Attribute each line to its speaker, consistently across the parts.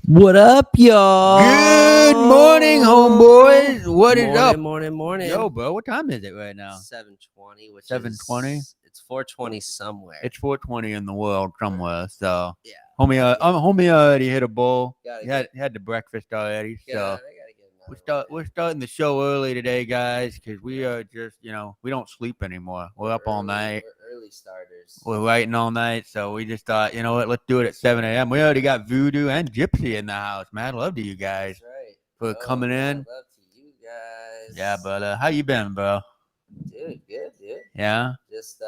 Speaker 1: What up, y'all?
Speaker 2: Good morning, homeboys. What is up?
Speaker 1: Morning.
Speaker 2: Yo, bro, what time is it right now?
Speaker 1: 7:20, which
Speaker 2: 7:20?
Speaker 1: is it's 4:20 somewhere.
Speaker 2: It's 4:20 in the world somewhere. So,
Speaker 1: yeah.
Speaker 2: homie, homie already hit a bowl.
Speaker 1: Gotta
Speaker 2: He
Speaker 1: get-
Speaker 2: had the breakfast already.
Speaker 1: I
Speaker 2: So
Speaker 1: gotta get another
Speaker 2: we're starting the show early today, guys, because we are just we don't sleep anymore. We're up all night.
Speaker 1: We're early starters.
Speaker 2: We're writing all night, so we just thought, you know what, let's do it at 7 a.m. We already got Voodoo and Gypsy in the house. Mad love to you guys
Speaker 1: That's right.
Speaker 2: for coming in.
Speaker 1: Love to you guys.
Speaker 2: Yeah, but how you been, bro?
Speaker 1: Dude, good, dude.
Speaker 2: Yeah.
Speaker 1: Just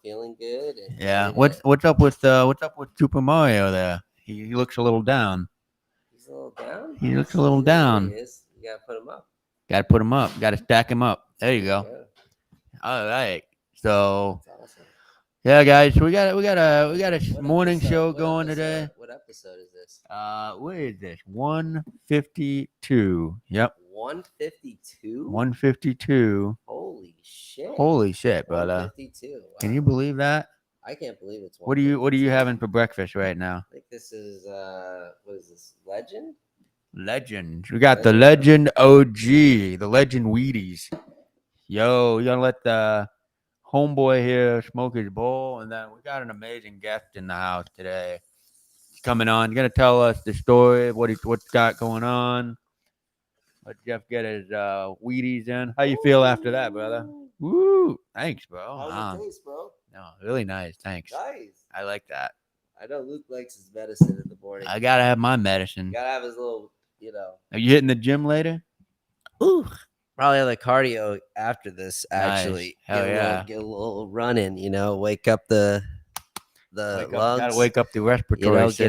Speaker 1: feeling good. And
Speaker 2: Yeah. What's up with Super Mario there? He looks a little down.
Speaker 1: He's a little down.
Speaker 2: He looks a little down.
Speaker 1: He is. You gotta put him up.
Speaker 2: Got to put him up. Got to stack him up. There you go.
Speaker 1: Yeah.
Speaker 2: All right. So
Speaker 1: That's awesome.
Speaker 2: yeah, guys, we got a morning show going today.
Speaker 1: What episode is this?
Speaker 2: What is this? 152. Yep.
Speaker 1: 152.
Speaker 2: 152.
Speaker 1: Holy shit,
Speaker 2: brother.
Speaker 1: 152. Wow.
Speaker 2: Can you believe that?
Speaker 1: I can't believe it's.
Speaker 2: What are you having for breakfast right now?
Speaker 1: I think this is what is this? Legend.
Speaker 2: We got the Legend OG, the Legend Wheaties. Yo, you're gonna let the homeboy here smoke his bowl, and then we got an amazing guest in the house today. He's coming on. He's gonna tell us the story of what's got going on. Let Jeff get his Wheaties in. How you feel after that, brother? Woo! Thanks, bro.
Speaker 1: How's it taste, bro?
Speaker 2: No, really nice. Thanks.
Speaker 1: Nice.
Speaker 2: I like that.
Speaker 1: I know Luke likes his medicine in the morning.
Speaker 2: I gotta have my medicine.
Speaker 1: Gotta have his little,
Speaker 2: Are you hitting the gym later?
Speaker 1: Ooh. Probably have the cardio after this. Actually,
Speaker 2: nice. Hell yeah.
Speaker 1: Get a little running. Wake up the lungs.
Speaker 2: Gotta wake up the respiratory system.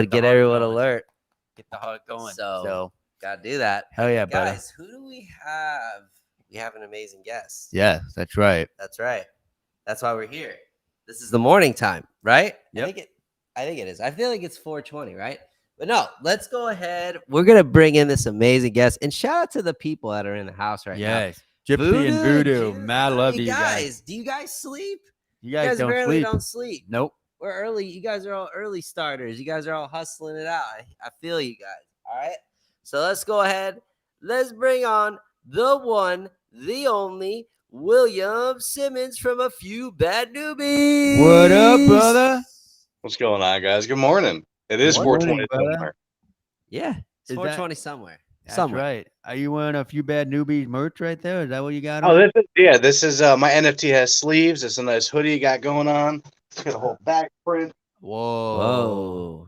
Speaker 1: Get everyone alert.
Speaker 2: Get the heart going.
Speaker 1: So gotta do that.
Speaker 2: Hell yeah, brother.
Speaker 1: Guys, who do we have? We have an amazing guest.
Speaker 2: Yes, that's right.
Speaker 1: That's right. That's why we're here. This is the morning time, right?
Speaker 2: Yep.
Speaker 1: I think it is. I feel like it's 4:20, right? But no, let's go ahead. We're gonna bring in this amazing guest, and shout out to the people that are in the house right now.
Speaker 2: Yes, Gypsy and Voodoo. Mad love to you guys.
Speaker 1: Do you guys sleep?
Speaker 2: You guys
Speaker 1: don't sleep.
Speaker 2: Nope.
Speaker 1: We're early. You guys are all early starters. You guys are all hustling it out. I feel you guys. All right. So let's go ahead. Let's bring on the one, the only William Simmons from A Few Bad Newbies.
Speaker 2: What up, brother?
Speaker 3: What's going on, guys? Good morning. It is 4:20 somewhere.
Speaker 1: Yeah, it's 4:20 somewhere.
Speaker 2: That's right. Are you wearing A Few Bad Newbies merch right there? Is that what you got on?
Speaker 3: Oh, this is my NFT has sleeves. It's a nice hoodie you got going on. It's got a whole back print.
Speaker 1: Whoa.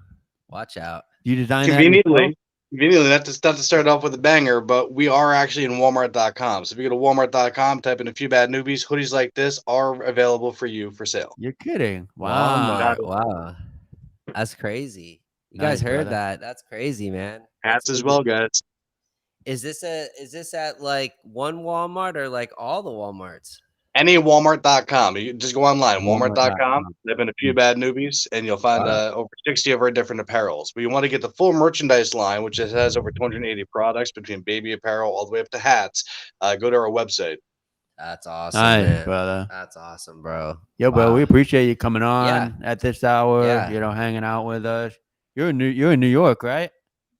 Speaker 1: Watch out.
Speaker 2: You designed
Speaker 3: Conveniently, not to start off with a banger, but we are actually in Walmart.com. So if you go to Walmart.com, type in A Few Bad Newbies, hoodies like this are available for you for sale.
Speaker 2: You're kidding. Wow.
Speaker 1: Wow. That's crazy. You guys heard that? That's crazy, man.
Speaker 3: Hats as well, guys.
Speaker 1: Is this at like one Walmart or like all the Walmarts?
Speaker 3: Any Walmart.com. You just go online, Walmart.com, type in A Few Bad Newbies, and you'll find over 60 of our different apparels. But you want to get the full merchandise line, which has over 280 products between baby apparel all the way up to hats. Go to our website.
Speaker 1: That's awesome,
Speaker 2: nice, brother.
Speaker 1: That's awesome, bro.
Speaker 2: Yo, bro, we appreciate you coming on at this hour. Yeah. Hanging out with us. You're in New York, right?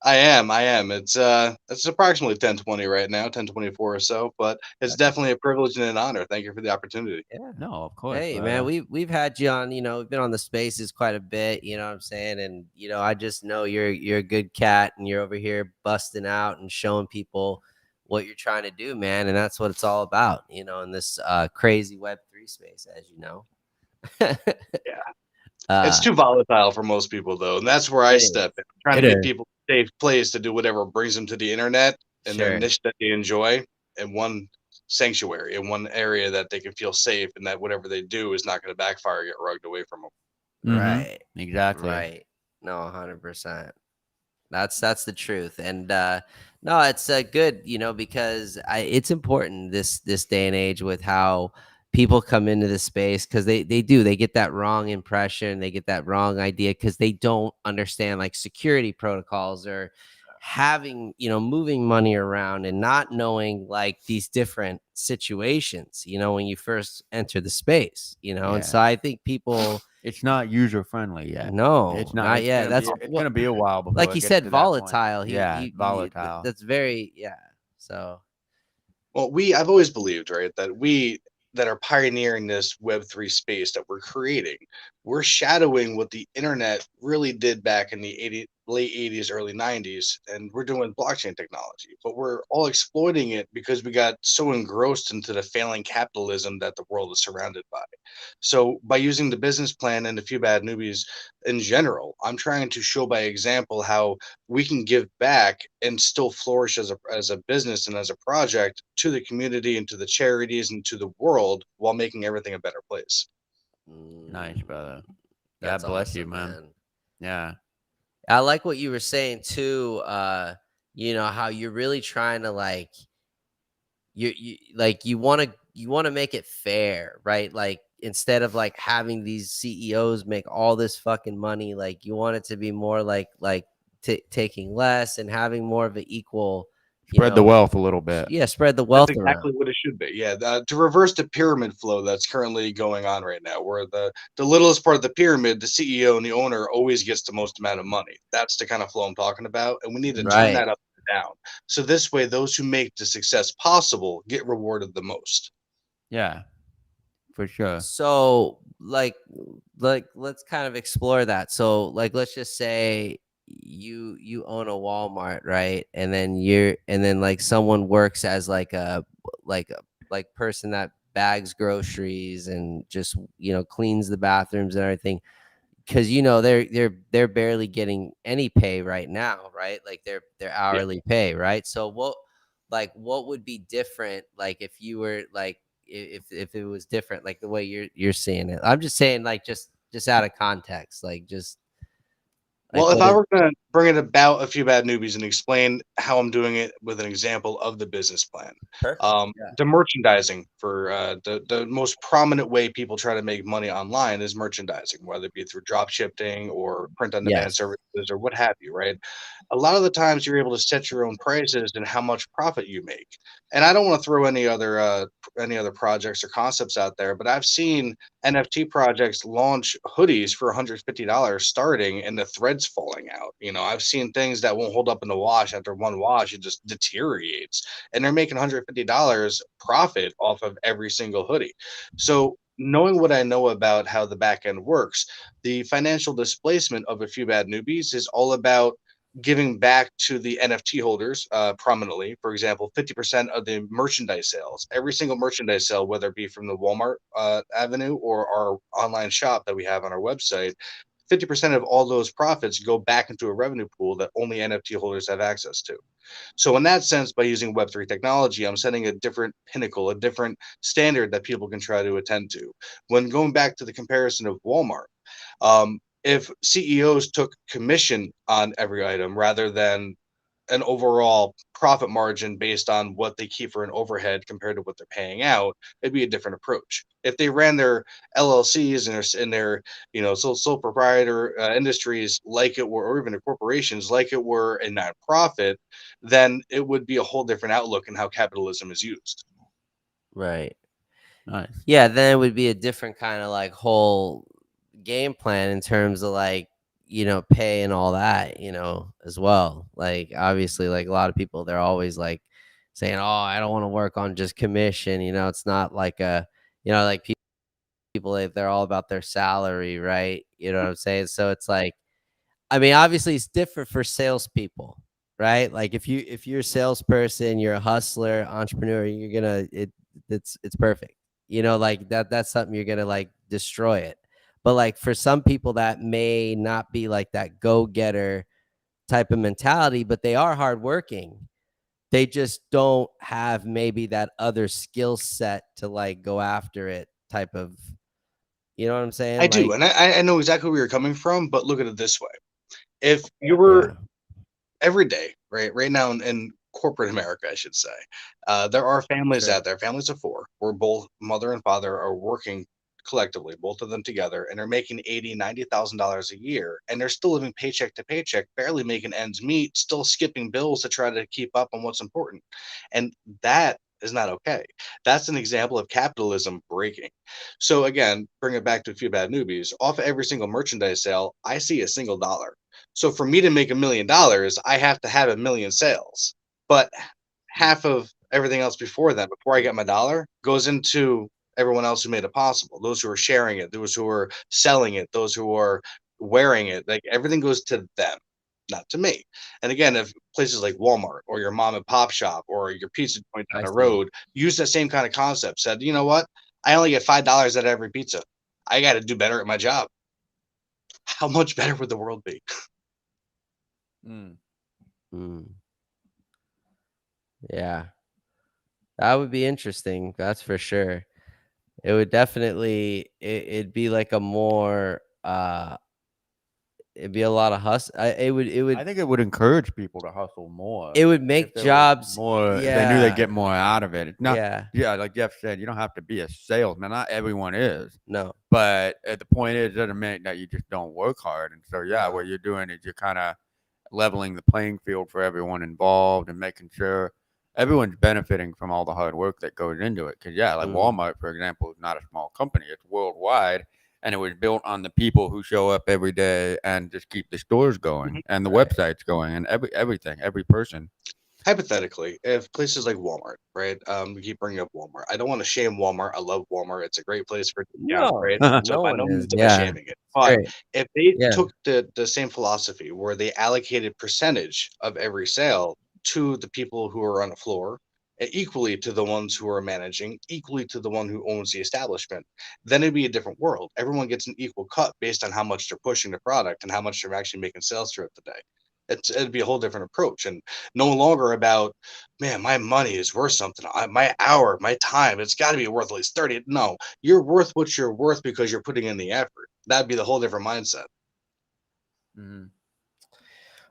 Speaker 3: I am. It's approximately 10:20 right now, 10:24 or so. But it's definitely a privilege and an honor. Thank you for the opportunity.
Speaker 1: Yeah.
Speaker 2: No, of course.
Speaker 1: Hey, man, we've had you on. We've been on the Spaces quite a bit. You know what I'm saying? And I just know you're a good cat, and you're over here busting out and showing people what you're trying to do, man. And that's what it's all about, in this crazy Web3 space, as you know.
Speaker 3: Yeah. It's too volatile for most people, though. And that's where I step in. I'm trying to get people a safe place to do whatever brings them to the internet and their niche that they enjoy in one sanctuary, in one area that they can feel safe, and that whatever they do is not going to backfire or get rugged away from them.
Speaker 2: Mm-hmm.
Speaker 1: Right.
Speaker 2: Exactly.
Speaker 1: Right. No, 100%. That's the truth. And no, it's good, because it's important this day and age with how people come into the space, because they get that wrong impression, they get that wrong idea because they don't understand like security protocols or having moving money around and not knowing like these different situations when you first enter the space and so I think people
Speaker 2: it's not user friendly yet.
Speaker 1: No,
Speaker 2: It's not.
Speaker 1: not yet. That's
Speaker 2: It's gonna be a while before
Speaker 1: like
Speaker 2: it
Speaker 1: he
Speaker 2: gets
Speaker 1: said,
Speaker 2: to that point.
Speaker 1: volatile.
Speaker 2: Yeah, volatile.
Speaker 1: That's very, yeah. So
Speaker 3: Well, I've always believed, right, that we that are pioneering this Web3 space that we're creating, we're shadowing what the internet really did back in the late 80s, early 90s, and we're doing blockchain technology. But we're all exploiting it because we got so engrossed into the failing capitalism that the world is surrounded by. So by using the business plan and A Few Bad Newbies in general, I'm trying to show by example how we can give back and still flourish as a business and as a project to the community and to the charities and to the world while making everything a better place.
Speaker 2: Nice, brother.
Speaker 1: that's
Speaker 2: God bless you,
Speaker 1: awesome,
Speaker 2: man.
Speaker 1: man.
Speaker 2: Yeah.
Speaker 1: I like what you were saying too. How you're really trying to like you want to make it fair, right? Like instead of like having these CEOs make all this fucking money, like you want it to be more taking less and having more of an equal,
Speaker 2: Spread the wealth a little bit.
Speaker 1: yeah, spread the
Speaker 3: That's
Speaker 1: wealth around.
Speaker 3: exactly what it should be. Yeah, to reverse the pyramid flow that's currently going on right now, where the littlest part of the pyramid, the CEO and the owner always gets the most amount of money. That's the kind of flow I'm talking about, and we need to turn
Speaker 1: Right.
Speaker 3: that up and down. So this way, those who make the success possible get rewarded the most.
Speaker 2: Yeah, for sure.
Speaker 1: So let's kind of explore that. So like let's just say you own a Walmart, right? And then like someone works as like a like person that bags groceries and just cleans the bathrooms and everything, because they're barely getting any pay right now, right? Like their
Speaker 3: Yeah.
Speaker 1: hourly pay, right? So what would be different, like if you were like if it was different, like the way you're seeing it? I'm just saying, like just out of context, like just like
Speaker 3: Well, if
Speaker 1: what
Speaker 3: I
Speaker 1: is
Speaker 3: were going to bring it about A Few Bad Newbies and explain how I'm doing it with an example of the business plan,
Speaker 1: perfect?
Speaker 3: the merchandising for the most prominent way people try to make money online is merchandising, whether it be through drop shipping or print on demand
Speaker 1: Yes.
Speaker 3: services or what have you, right? A lot of the times you're able to set your own prices and how much profit you make. And I don't want to throw any other projects or concepts out there, but I've seen NFT projects launch hoodies for $150 starting and the threads falling out. I've seen things that won't hold up in the wash. After one wash, it just deteriorates. And they're making $150 profit off of every single hoodie. So knowing what I know about how the back end works, the financial displacement of A Few Bad Newbies is all about giving back to the NFT holders prominently. For example, 50% of the merchandise sales, every single merchandise sale, whether it be from the Walmart avenue or our online shop that we have on our website, 50% of all those profits go back into a revenue pool that only NFT holders have access to. So, in that sense, by using Web3 technology, I'm setting a different pinnacle, a different standard that people can try to attend to. When going back to the comparison of Walmart, if CEOs took commission on every item rather than an overall profit margin based on what they keep for an overhead compared to what they're paying out, it'd be a different approach. If they ran their LLCs and their sole proprietor industries like it were, or even their corporations like it were a nonprofit, then it would be a whole different outlook in how capitalism is used.
Speaker 1: Right.
Speaker 2: Nice.
Speaker 1: Yeah, then it would be a different kind of like whole game plan in terms of like pay and all that, as well. Like obviously, like a lot of people, they're always like saying, "Oh, I don't want to work on just commission." It's not like like people they're all about their salary, right? You know what I'm saying? So it's like, I mean, obviously it's different for salespeople, right? Like if you're a salesperson, you're a hustler, entrepreneur, you're gonna it's perfect. Like that's something you're gonna like destroy it. But like for some people that may not be like that go-getter type of mentality, but they are hardworking. They just don't have maybe that other skill set to like go after it type of, you know what I'm
Speaker 3: I
Speaker 1: saying?
Speaker 3: do,
Speaker 1: Like,
Speaker 3: and I know exactly where you're coming from, but look at it this way. If you
Speaker 1: yeah,
Speaker 3: were every day, right now in corporate America, I should say, there are families
Speaker 1: sure.
Speaker 3: out there, families of four, where both mother and father are working collectively, both of them together, and they're making $80,000-$90,000 a year, and they're still living paycheck to paycheck, barely making ends meet, still skipping bills to try to keep up on what's important. And that is not okay. That's an example of capitalism breaking. So again, bring it back to A Few Bad Newbies. Off of every single merchandise sale, I see a single dollar. So for me to make $1 million, I have to have 1 million sales. But half of everything else before that, before I get my dollar, goes into everyone else who made it possible. Those who are sharing it, those who are selling it, those who are wearing it. Like everything goes to them, not to me. And again, if places like Walmart or your mom and pop shop or your pizza joint down
Speaker 1: I
Speaker 3: the
Speaker 1: see.
Speaker 3: road use that same kind of concept, said, you know what? I only get $5 out of every pizza. I got to do better at my job. How much better would the world be?
Speaker 2: Mm.
Speaker 1: Mm, yeah, that would be interesting. That's for sure. It would definitely it'd be like a more it'd be a lot of hustle.
Speaker 2: I think it would encourage people to hustle more
Speaker 1: it would
Speaker 2: if
Speaker 1: make
Speaker 2: there was
Speaker 1: jobs.
Speaker 2: more. If they knew they'd
Speaker 1: Yeah,
Speaker 2: get more out of it. It's not,
Speaker 1: yeah,
Speaker 2: yeah, like Jeff said, you don't have to be a salesman. Not everyone is,
Speaker 1: no,
Speaker 2: but the point is, it doesn't mean that you just don't work hard. And so, yeah, what you're doing is you're kind of leveling the playing field for everyone involved and making sure everyone's benefiting from all the hard work that goes into it. Because, yeah, like
Speaker 1: mm,
Speaker 2: Walmart, for example, is not a small company, it's worldwide. And it was built on the people who show up every day and just keep the stores going and the
Speaker 1: right,
Speaker 2: websites going and everything, every person.
Speaker 3: Hypothetically, if places like Walmart, right? We keep bringing up Walmart. I don't want to shame Walmart. I love Walmart. It's a great place for discounts,
Speaker 1: no,
Speaker 3: right? So
Speaker 1: no
Speaker 3: by
Speaker 1: one
Speaker 3: no
Speaker 1: is.
Speaker 3: means am I
Speaker 1: Yeah,
Speaker 3: shaming it.
Speaker 1: it's
Speaker 3: But
Speaker 1: great.
Speaker 3: if they
Speaker 1: Yeah,
Speaker 3: took the same philosophy where they allocated percentage of every sale to the people who are on the floor, equally to the ones who are managing, equally to the one who owns the establishment, then it'd be a different world. Everyone gets an equal cut based on how much they're pushing the product and how much they're actually making sales throughout the day. It'd be a whole different approach and no longer about, man, my money is worth something. My hour, my time, it's got to be worth at least 30. No, you're worth what you're worth because you're putting in the effort. That'd be the whole different mindset.
Speaker 2: Mhm.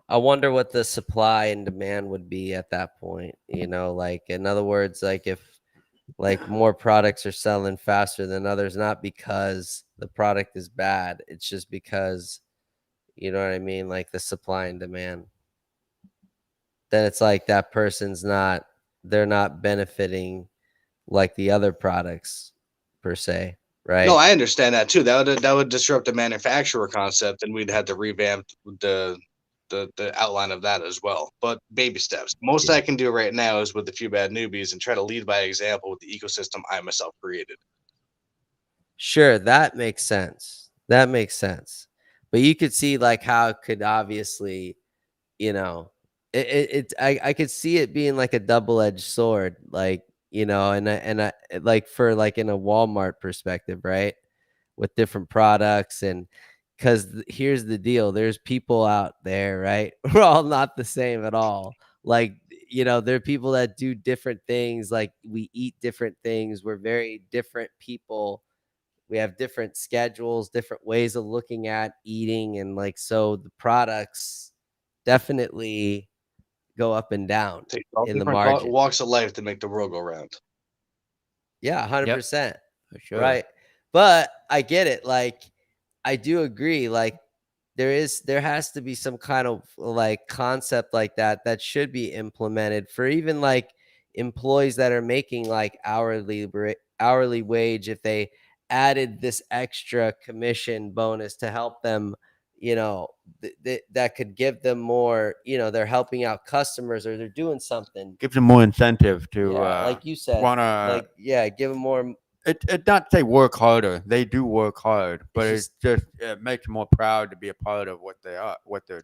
Speaker 1: I wonder what the supply and demand would be at that point. Like in other words, like if like more products are selling faster than others, not because the product is bad, it's just because you know what I mean, like the supply and demand. Then it's like that person's not they're not benefiting like the other products per se,
Speaker 3: No,
Speaker 1: right?
Speaker 3: I understand that too. That would disrupt the manufacturer concept, and we'd have to revamp the outline of that as well. But baby steps. Most
Speaker 1: Yeah.
Speaker 3: I can do right now is with a few bad newbies and try to lead by example with the ecosystem I myself created.
Speaker 1: Sure, that makes sense. That makes sense. But you could see like how it could obviously, you know, I could see it being like a double-edged sword, like, like for like in a Walmart perspective, right? With different products and because here's the deal, there's people out there, right? We're all not the same at all. Like, there are people that do different things, like we eat different things, we're very different people, we have different schedules, different ways of looking at eating, and like so the products definitely go up and down
Speaker 3: Takes all
Speaker 1: in the
Speaker 3: different
Speaker 1: margin.
Speaker 3: walks of life to make the world go round.
Speaker 1: Yeah,
Speaker 2: Yep,
Speaker 1: 100%.
Speaker 2: for sure.
Speaker 1: Right. But I get it. Like, I do agree. Like, there has to be some kind of like concept like that that should be implemented for even like employees that are making like hourly wage. If they added this extra commission bonus to help them, that could give them more. They're helping out customers or they're doing something.
Speaker 2: Gives them more incentive to
Speaker 1: Yeah, like you said,
Speaker 2: want to.
Speaker 1: like yeah, give them more.
Speaker 2: It not say work harder. They do work hard,
Speaker 1: It's
Speaker 2: but it
Speaker 1: just
Speaker 2: just it makes them more proud to be a part of what they're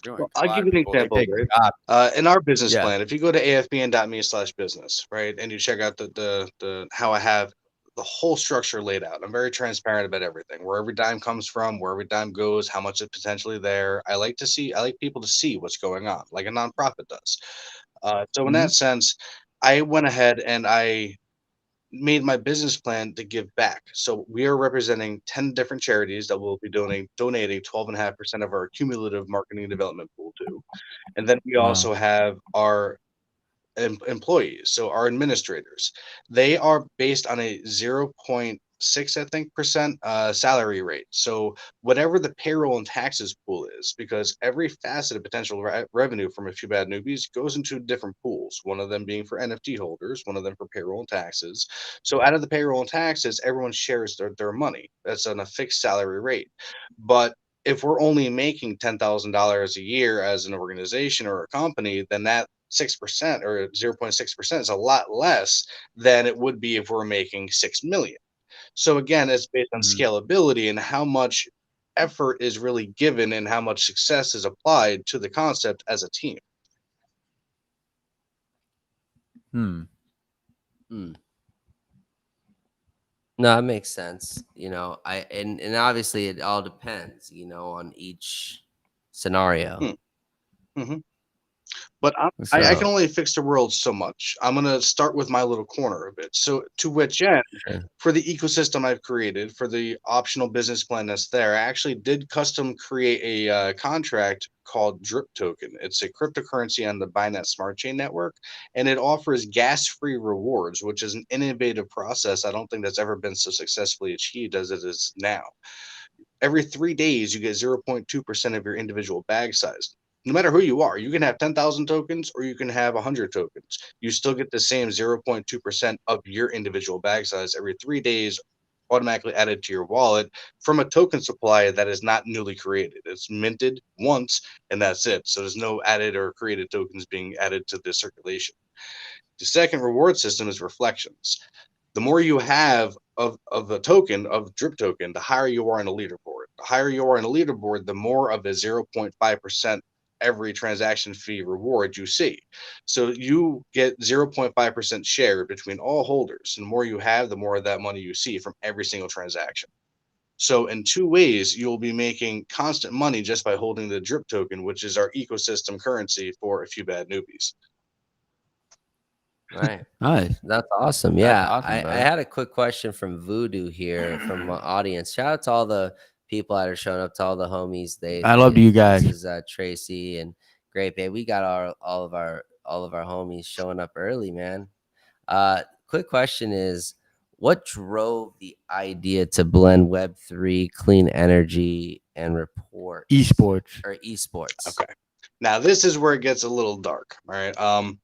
Speaker 2: doing.
Speaker 3: Well,
Speaker 2: Because a
Speaker 3: I'll
Speaker 2: lot
Speaker 3: give
Speaker 2: of
Speaker 3: you an
Speaker 2: people they
Speaker 3: example,
Speaker 2: take
Speaker 3: right?
Speaker 2: jobs.
Speaker 3: In our business
Speaker 2: Yeah.
Speaker 3: plan, if you go to afbn.me/business, right, and you check out the how I have the whole structure laid out, I'm very transparent about everything, where every dime comes from, where every dime goes, how much is potentially there. I like people to see what's going on, like a nonprofit does. So in
Speaker 2: Hmm.
Speaker 3: that sense, I went ahead and I made my business plan to give back. So we are representing 10 different charities that will be donating 12.5% of our cumulative marketing and development pool to. And then we
Speaker 2: Wow.
Speaker 3: also have our employees, so our administrators. They are based on a 6, I think, percent salary rate. So whatever the payroll and taxes pool is, because every facet of potential revenue from A Few Bad Newbies goes into different pools. One of them being for NFT holders, one of them for payroll and taxes. So out of the payroll and taxes, everyone shares their money. That's on a fixed salary rate. But if we're only making $10,000 a year as an organization or a company, then that 6% or 0.6% is a lot less than it would be if we're making 6 million. So again, it's based on
Speaker 2: Mhm.
Speaker 3: scalability and how much effort is really given and how much success is applied to the concept as a team.
Speaker 2: Hmm.
Speaker 1: Hmm. No, it makes sense. And obviously it all depends, on each scenario.
Speaker 3: Mm-hmm. But I can
Speaker 1: So,
Speaker 3: only fix the world so much. I'm going to start with my little corner of it. So, to which end,
Speaker 1: sure.
Speaker 3: for the ecosystem I've created, for the optional business plan that's there, I actually did custom create a contract called Drip Token. It's a cryptocurrency on the Binance Smart Chain network, and it offers gas free rewards, which is an innovative process. I don't think that's ever been so successfully achieved as it is now. Every 3 days, you get 0.2% of your individual bag size. No matter who you are, you can have 10,000 tokens or you can have 100 tokens. You still get the same 0.2% of your individual bag size every 3 days automatically added to your wallet from a token supply that is not newly created. It's minted once and that's it. So there's no added or created tokens being added to the circulation. The second reward system is reflections. The more you have of a token of drip token, the higher you are in a leaderboard. The higher you are in a leaderboard, the more of a 0.5% every transaction fee reward you see. So you get 0.5% share between all holders. And the more you have, the more of that money you see from every single transaction. So in two ways, you'll be making constant money just by holding the drip token, which is our ecosystem currency for A Few Bad Newbies.
Speaker 1: Right.
Speaker 2: Nice.
Speaker 1: That's awesome.
Speaker 2: That's
Speaker 1: Yeah.
Speaker 2: awesome,
Speaker 1: I
Speaker 2: brother.
Speaker 1: had a quick question from Voodoo here from my audience. Shout out to all the people that are showing up, to all the homies.
Speaker 2: I love you
Speaker 1: This
Speaker 2: guys.
Speaker 1: is Tracy and Great Babe. We got all of our homies showing up early, man. Quick question is, what drove the idea to blend Web3, clean energy, and reports
Speaker 2: Esports.
Speaker 1: or esports?
Speaker 3: Okay. Now this is where it gets a little dark. All right.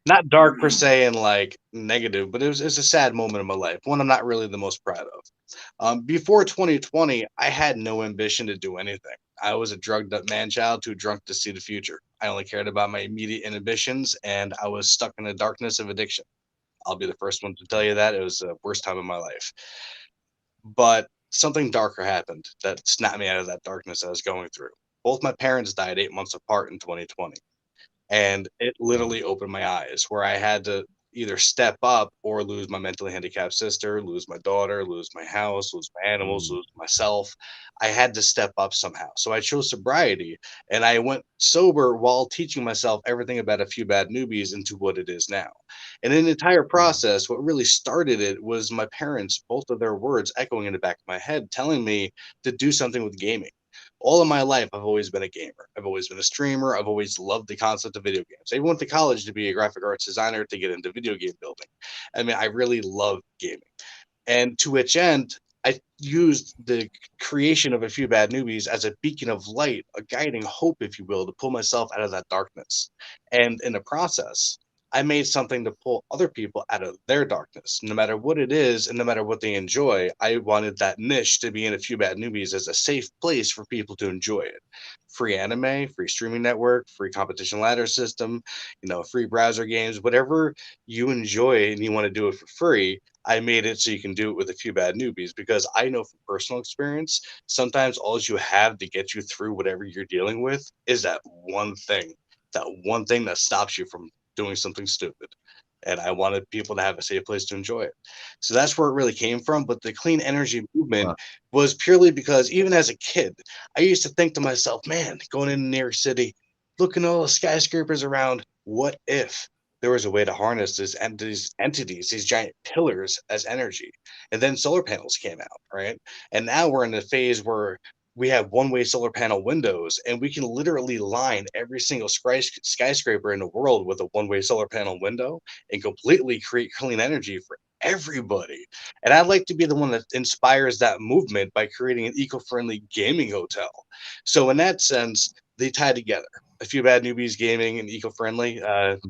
Speaker 3: Not dark per se and like negative, but it's a sad moment in my life. One I'm not really the most proud of. Before 2020, I had no ambition to do anything. I was a drugged up man child too drunk to see the future. I only cared about my immediate inhibitions and I was stuck in the darkness of addiction. I'll be the first one to tell you that. It was the worst time of my life. But something darker happened that snapped me out of that darkness I was going through. Both my parents died 8 months apart in 2020. And it literally opened my eyes where I had to either step up or lose my mentally handicapped sister, lose my daughter, lose my house, lose my animals,
Speaker 1: Mm,
Speaker 3: lose myself. I had to step up somehow. So I chose sobriety and I went sober while teaching myself everything about A Few Bad Newbies into what it is now. And in the entire
Speaker 1: mm,
Speaker 3: process, what really started it was my parents, both of their words echoing in the back of my head, telling me to do something with gaming. All of my life, I've always been a gamer. I've always been a streamer. I've always loved the concept of video games. I even went to college to be a graphic arts designer to get into video game building. I mean, I really love gaming. And to which end, I used the creation of A Few Bad Newbies as a beacon of light, a guiding hope, if you will, to pull myself out of that darkness. And in the process, I made something to pull other people out of their darkness. No matter what it is and no matter what they enjoy, I wanted that niche to be in A Few Bad Newbies as a safe place for people to enjoy it. Free anime, free streaming network, free competition ladder system, free browser games, whatever you enjoy and you want to do it for free. I made it so you can do it with A Few Bad Newbies because I know from personal experience, sometimes all you have to get you through whatever you're dealing with is that one thing that stops you from doing something stupid. And I wanted people to have a safe place to enjoy it. So that's where it really came from. But the clean energy movement
Speaker 1: wow.
Speaker 3: was purely because even as a kid, I used to think to myself, man, going into New York City, looking at all the skyscrapers around, what if there was a way to harness these entities, these giant pillars as energy? And then solar panels came out, right? And now we're in the phase where we have one-way solar panel windows, and we can literally line every single skyscraper in the world with a one-way solar panel window and completely create clean energy for everybody. And I'd like to be the one that inspires that movement by creating an eco-friendly gaming hotel. So in that sense, they tie together. A Few Bad Newbies gaming and eco-friendly,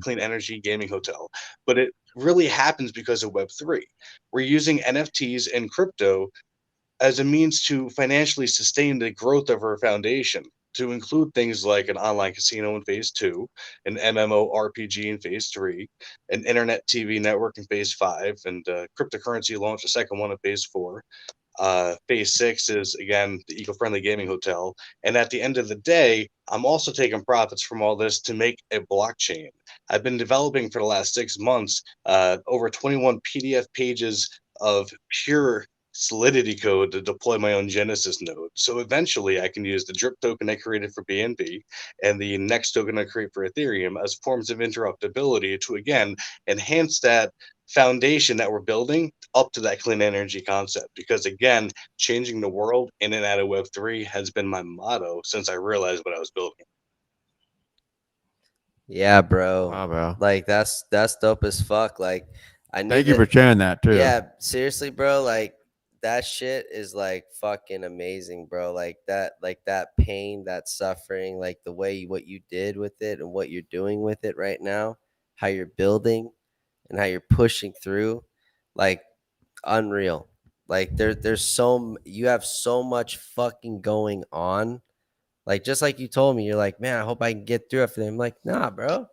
Speaker 3: clean energy gaming hotel. But it really happens because of Web3. We're using NFTs and crypto as a means to financially sustain the growth of our foundation, to include things like an online casino in phase two, an MMORPG in phase three, an internet TV network in phase five, and cryptocurrency launch, the second one in phase four. Phase six is again the eco-friendly gaming hotel, and at the end of the day, I'm also taking profits from all this to make a blockchain. I've been developing for the last 6 months over 21 PDF pages of pure Solidity code to deploy my own Genesis node. So eventually, I can use the drip token I created for BNB and the next token I create for Ethereum as forms of interruptibility to again enhance that foundation that we're building up to that clean energy concept. Because again, changing the world in and out of Web3 has been my motto since I realized what I was building.
Speaker 1: Yeah, bro.
Speaker 2: Wow, bro.
Speaker 1: Like that's dope as fuck. Like I knew
Speaker 2: Thank you
Speaker 1: that.
Speaker 2: for sharing that too.
Speaker 1: Yeah, seriously, bro. Like that shit is like fucking amazing, bro. Like that pain, that suffering, like the way what you did with it and what you're doing with it right now, how you're building and how you're pushing through, like unreal. Like you have so much fucking going on. Like just like you told me, you're like, man, I hope I can get through it for them. I'm like, nah, bro.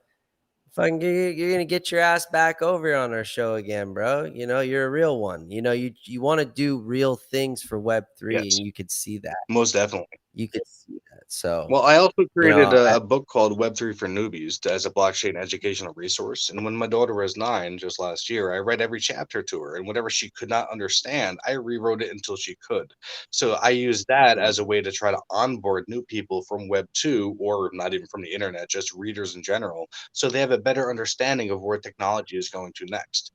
Speaker 1: Fucking, you're gonna get your ass back over on our show again, bro. You know, you're a real one. You know, you want to do real things for Web3,
Speaker 3: Yes,
Speaker 1: and you could see that.
Speaker 3: most definitely.
Speaker 1: You could see that. So,
Speaker 3: Well, I also
Speaker 1: you
Speaker 3: created
Speaker 1: know,
Speaker 3: a book called Web3 for Newbies as a blockchain educational resource. And when my daughter was 9, just last year, I read every chapter to her. And whatever she could not understand, I rewrote it until she could. So I used that as a way to try to onboard new people from Web2 or not even from the internet, just readers in general, so they have a better understanding of where technology is going to next.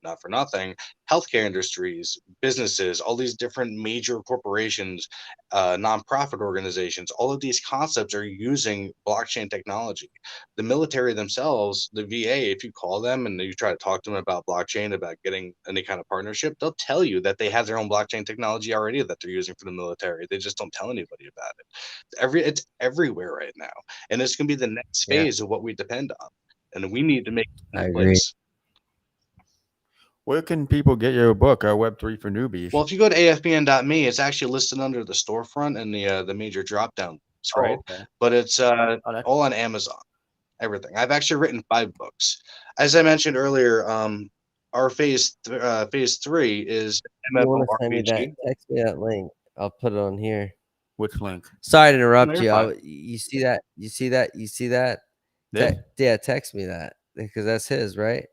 Speaker 3: Not for nothing, healthcare industries, businesses, all these different major corporations, nonprofit organizations, all of these concepts are using blockchain technology. The military themselves, the VA, if you call them and you try to talk to them about blockchain, about getting any kind of partnership, they'll tell you that they have their own blockchain technology already that they're using for the military. They just don't tell anybody about it. It's everywhere right now, and it's going to be the next
Speaker 1: yeah,
Speaker 3: phase of what we depend on, and we need to make it
Speaker 1: I
Speaker 3: into
Speaker 1: agree.
Speaker 3: place.
Speaker 2: Where can people get your book, Web3 for Newbies?
Speaker 3: Well, if you go to afbn.me, it's actually listed under the storefront and the major drop down list, right?
Speaker 2: Oh, okay.
Speaker 3: But it's
Speaker 2: Oh, that's
Speaker 3: all on Amazon. Everything. I've actually written 5 books. As I mentioned earlier, our phase three is
Speaker 1: You want to send me that?
Speaker 3: MMORPG.
Speaker 1: Text me that link. I'll put it on here.
Speaker 2: which link?
Speaker 1: Sorry to
Speaker 3: No,
Speaker 1: interrupt
Speaker 3: you're
Speaker 1: you.
Speaker 3: fine.
Speaker 1: You see that? You see that? You see that?
Speaker 2: This?
Speaker 1: Yeah, text me that because that's his, right?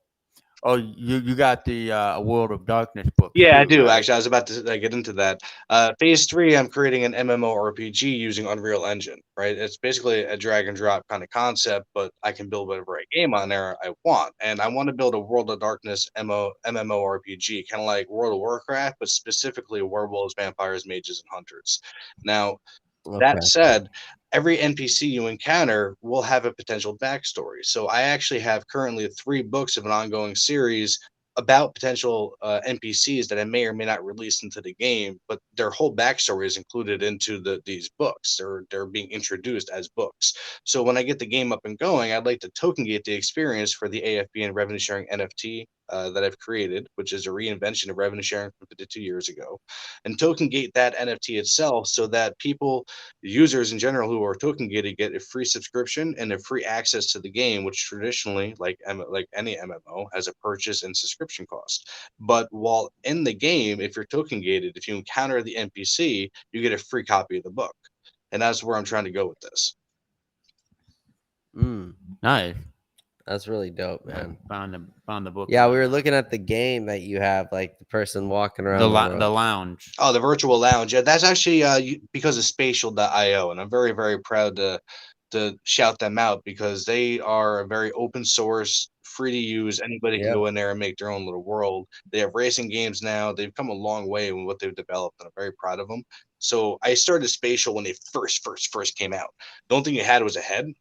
Speaker 2: Oh, you got the World of Darkness book.
Speaker 3: Yeah, I
Speaker 2: too,
Speaker 3: do
Speaker 2: right?
Speaker 3: actually. I was about to get into that. Phase three, I'm creating an MMORPG using Unreal Engine. Right, it's basically a drag and drop kind of concept, but I can build whatever game on there I want, and I want to build a World of Darkness MMORPG, kind of like World of Warcraft, but specifically werewolves, vampires, mages, and hunters. Now, that
Speaker 1: Okay.
Speaker 3: said, every NPC you encounter will have a potential backstory. So I actually have currently 3 books of an ongoing series about potential NPCs that I may or may not release into the game, but their whole backstory is included into these books. They're being introduced as books. So when I get the game up and going, I'd like to token gate the experience for the AFBN revenue sharing NFT that I've created, which is a reinvention of revenue sharing from 52 years ago, and token gate that NFT itself so that people, users in general who are token gated, get a free subscription and a free access to the game, which traditionally, like any MMO, has a purchase and subscription cost. But while in the game, if you're token gated, if you encounter the NPC, you get a free copy of the book, and that's where I'm trying to go with this.
Speaker 2: Nice.
Speaker 1: That's really dope, man.
Speaker 2: Found the book.
Speaker 1: Yeah, we were looking at the game that you have, like the person walking around the world.
Speaker 2: the lounge.
Speaker 3: Oh, the virtual lounge. Yeah, that's actually because of Spatial.io, and I'm very, very proud to shout them out because they are a very open source, free to use. Anybody can
Speaker 1: Yep.
Speaker 3: go in there and make their own little world. They have racing games now. They've come a long way in what they've developed, and I'm very proud of them. So I started Spatial when they first came out. The only thing you had was a head and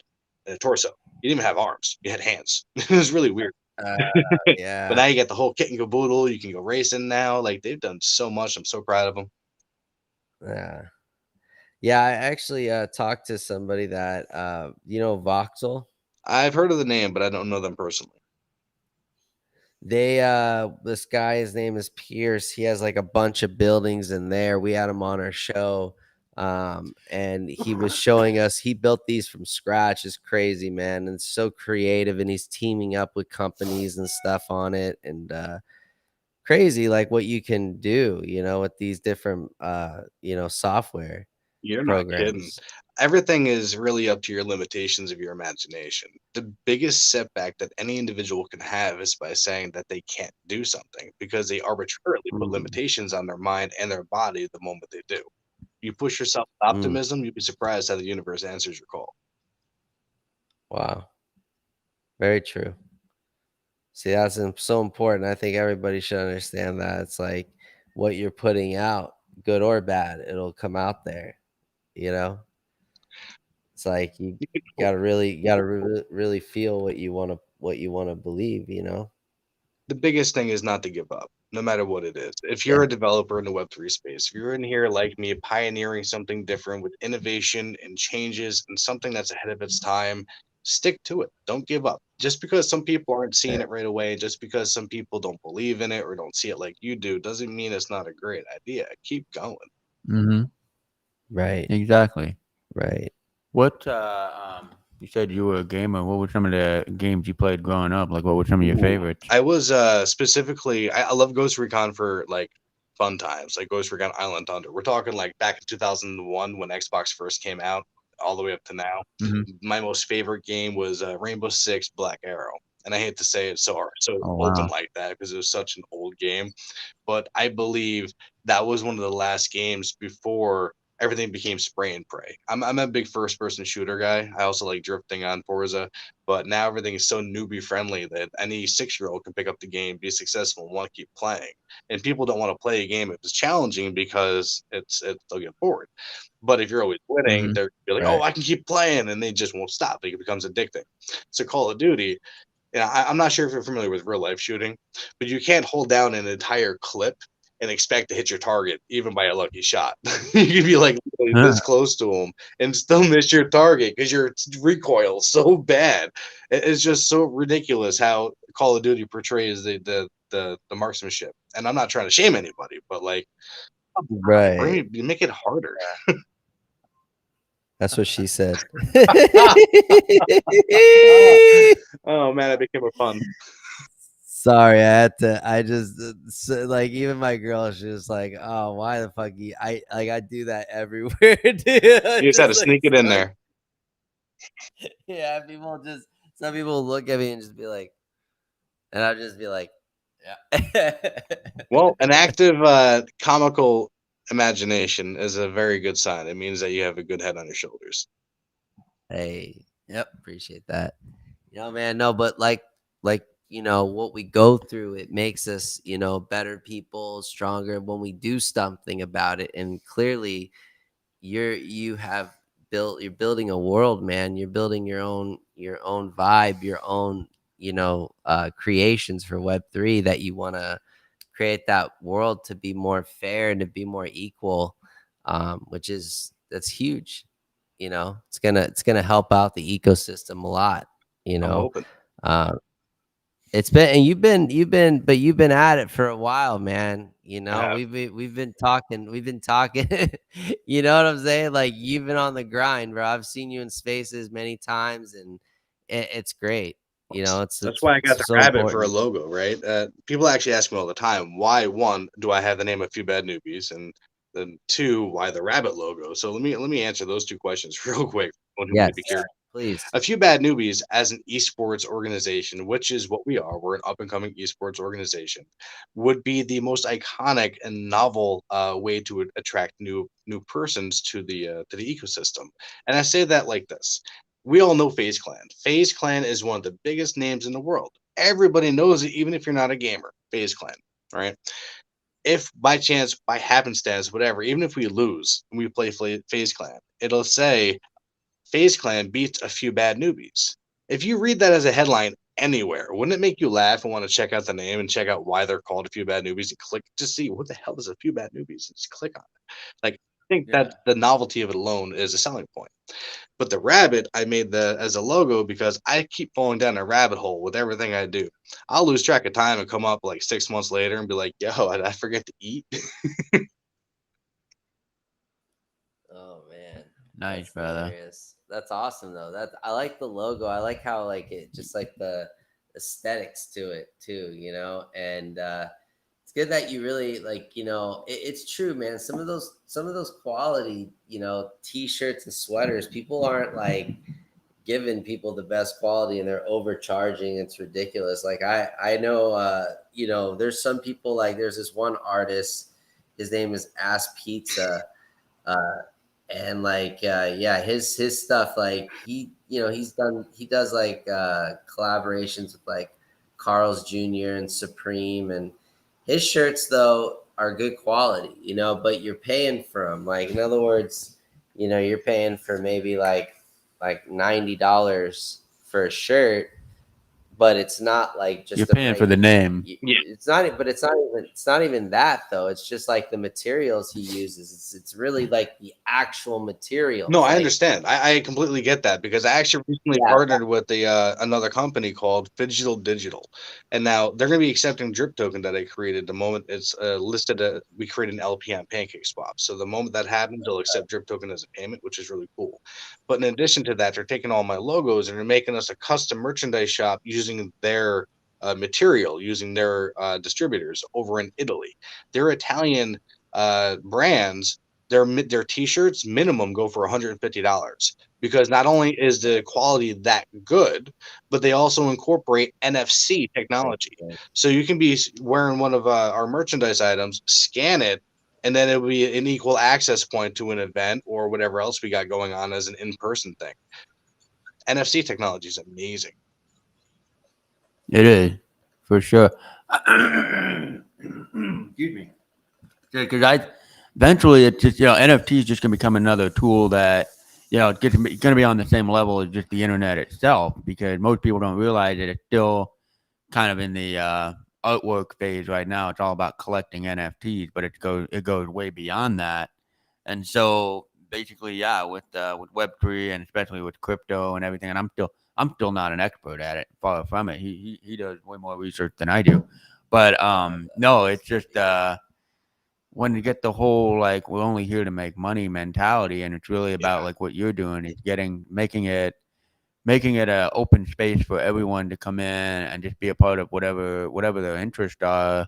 Speaker 3: a torso. You didn't even have arms. You had hands. It was really weird.
Speaker 1: Uh,
Speaker 3: But
Speaker 1: yeah,
Speaker 3: now you got the whole kit and caboodle. You can go racing now. Like they've done so much. I'm so proud of them.
Speaker 1: yeah, yeah. I actually talked to somebody that Voxel.
Speaker 3: I've heard of the name, but I don't know them personally.
Speaker 1: They this guy, his name is Pierce. He has like a bunch of buildings in there. We had him on our show. And he was showing us he built these from scratch. It's crazy, man. And it's so creative, and he's teaming up with companies and stuff on it. And crazy like what you can do, with these different software
Speaker 3: You're not kidding.
Speaker 1: programs.
Speaker 3: Everything is really up to your limitations of your imagination. The biggest setback that any individual can have is by saying that they can't do something because they arbitrarily put
Speaker 1: Mm,
Speaker 3: limitations on their mind and their body the moment they do. You push yourself with
Speaker 1: mm,
Speaker 3: optimism, you'd be surprised how the universe answers your call.
Speaker 1: wow. Very true. See, that's so important. I think everybody should understand that. It's like what you're putting out, good or bad, it'll come out there, you know? It's like you
Speaker 3: You can
Speaker 1: gotta really feel what you wanna believe.
Speaker 3: The biggest thing is not to give up, no matter what it is. If
Speaker 1: Yeah.
Speaker 3: you're a developer in the Web3 space, if you're in here like me, pioneering something different with innovation and changes and something that's ahead of its time, stick to it. Don't give up. Just because some people aren't seeing
Speaker 1: Yeah.
Speaker 3: it right away, just because some people don't believe in it or don't see it like you do, doesn't mean it's not a great idea. Keep going.
Speaker 2: Mm-hmm.
Speaker 1: Right.
Speaker 2: Exactly.
Speaker 1: Right.
Speaker 2: What you said you were a gamer. What were some of the games you played growing up? Like, what were some of your
Speaker 3: Ooh.
Speaker 2: favorites?
Speaker 3: I was specifically I love Ghost Recon for like fun times, like Ghost Recon Island Thunder. We're talking like back in 2001 when Xbox first came out, all the way up to now.
Speaker 2: Mm-hmm.
Speaker 3: My most favorite game was Rainbow Six Black Arrow, and I hate to say it so
Speaker 2: Oh
Speaker 3: open
Speaker 2: wow.
Speaker 3: like that because it was such an old game, but I believe that was one of the last games before everything became spray and pray. I'm a big first person shooter guy. I also like drifting on Forza, but now everything is so newbie friendly that any 6-year-old can pick up the game, be successful, and want to keep playing. And people don't want to play a game if it's challenging because they'll get bored. But if you're always winning,
Speaker 2: Mm-hmm.
Speaker 3: they're like, oh,
Speaker 1: Right.
Speaker 3: I can keep playing, and they just won't stop. It becomes addicting. So Call of Duty, I'm not sure if you're familiar with real life shooting, but you can't hold down an entire clip and expect to hit your target even by a lucky shot. You can be like literally this close to them and still miss your target because your recoil so bad. It's just so ridiculous how Call of Duty portrays the marksmanship. And I'm not trying to shame anybody, but like
Speaker 1: Right.
Speaker 3: make it harder.
Speaker 1: That's what she said.
Speaker 3: Oh man, that became a fun.
Speaker 1: Sorry, I just like even my girl, she's just like, oh, why the fuck I do that everywhere, dude.
Speaker 3: You just had to
Speaker 1: Just like
Speaker 3: sneak it in
Speaker 1: so,
Speaker 3: there.
Speaker 1: yeah, some people look at me and just be like, and I'll just be like, yeah.
Speaker 3: Well, an active comical imagination is a very good sign. It means that you have a good head on your shoulders.
Speaker 1: Hey, yep, appreciate that. Man, no, but like, what we go through, it makes us, better people, stronger when we do something about it. And clearly you're building a world, man. You're building your own vibe, your own, creations for Web3 that you want to create that world to be more fair and to be more equal, that's huge. It's gonna help out the ecosystem a lot. You
Speaker 3: I'm
Speaker 1: know,
Speaker 3: hoping.
Speaker 1: uh, it's been and you've been at it for a while, man.
Speaker 3: I have.
Speaker 1: We've been talking. We've been talking. You know what I'm saying? Like you've been on the grind, bro. I've seen you in spaces many times, and it's great. It's
Speaker 3: That's
Speaker 1: it's,
Speaker 3: why I got
Speaker 1: it's
Speaker 3: the
Speaker 1: so
Speaker 3: rabbit for a
Speaker 1: important.
Speaker 3: logo, right? People actually ask me all the time, why one do I have the name A Few Bad Newbies, and then two, why the rabbit logo? So let me answer those two questions real quick. For anyone who might
Speaker 1: Yes,
Speaker 3: be curious.
Speaker 1: please.
Speaker 3: A Few Bad Newbies as an esports organization, which is what we are. We're an up and coming esports organization. Would be the most iconic and novel way to attract new persons to the ecosystem. And I say that like this: we all know FaZe Clan. FaZe Clan is one of the biggest names in the world. Everybody knows it, even if you're not a gamer. FaZe Clan, right? If by chance, by happenstance, whatever, even if we lose and we play FaZe Clan, it'll say FaZe Clan beats A Few Bad Newbies. If you read that as a headline, anywhere. Wouldn't it make you laugh and want to check out the name and check out why they're called A Few Bad Newbies and click to see what the hell is A Few Bad Newbies and just click on it? Like, I think that the novelty of it alone is a selling point. But the rabbit, I made as a logo because I keep falling down a rabbit hole with everything I do. I'll lose track of time and come up like 6 months later and be like, yo, did I forget to eat?
Speaker 1: Oh man,
Speaker 2: Nice,
Speaker 1: that's
Speaker 2: brother.
Speaker 1: hilarious. That's awesome though. That I like the logo. I like how like it just like the aesthetics to it too, you know. And it's good that you really like, you know, it's true, man. Some of those quality, you know, t-shirts and sweaters, people aren't like giving people the best quality and they're overcharging. It's ridiculous. Like I know you know, there's some people like there's this one artist, his name is Ass Pizza. Uh and like yeah, his stuff, like he, you know, he does like collaborations with like Carl's Jr. and Supreme, and his shirts though are good quality, you know, but you're paying for them. Like in other words, you know, you're paying for maybe like $90 for a shirt, but it's not like just
Speaker 2: You're paying for the name.
Speaker 3: Yeah.
Speaker 1: it's not, but it's not even that though. It's just like the materials he uses. It's really like the actual materials.
Speaker 3: No, I
Speaker 1: like,
Speaker 3: understand. I completely get that because I actually recently
Speaker 1: Yeah.
Speaker 3: partnered with another company called Digital, and now they're going to be accepting drip token that I created. The moment it's listed, we create an LP on Pancake Swap. So the moment that happens, they'll accept drip token as a payment, which is really cool. But in addition to that, they're taking all my logos and they're making us a custom merchandise shop using their material, using their distributors over in Italy. They're Italian brands. Their t-shirts minimum go for $150 because not only is the quality that good, but they also incorporate NFC technology. So you can be wearing one of our merchandise items, scan it, and then it'll be an equal access point to an event or whatever else we got going on as an in-person thing. NFC technology is amazing.
Speaker 2: It is, for sure. Excuse me. Because eventually it's just, you know, NFT is just going to become another tool that, you know, it's going to be on the same level as just the internet itself, because most people don't realize that it's still kind of in the artwork phase right now. It's all about collecting NFTs, but it goes way beyond that. And so basically, yeah, with Web3 and especially with crypto and everything, and I'm still not an expert at it, far from it. He does way more research than I do. But no, it's just when you get the whole like we're only here to make money mentality, and it's really about like what you're doing is making it a open space for everyone to come in and just be a part of whatever their interests are,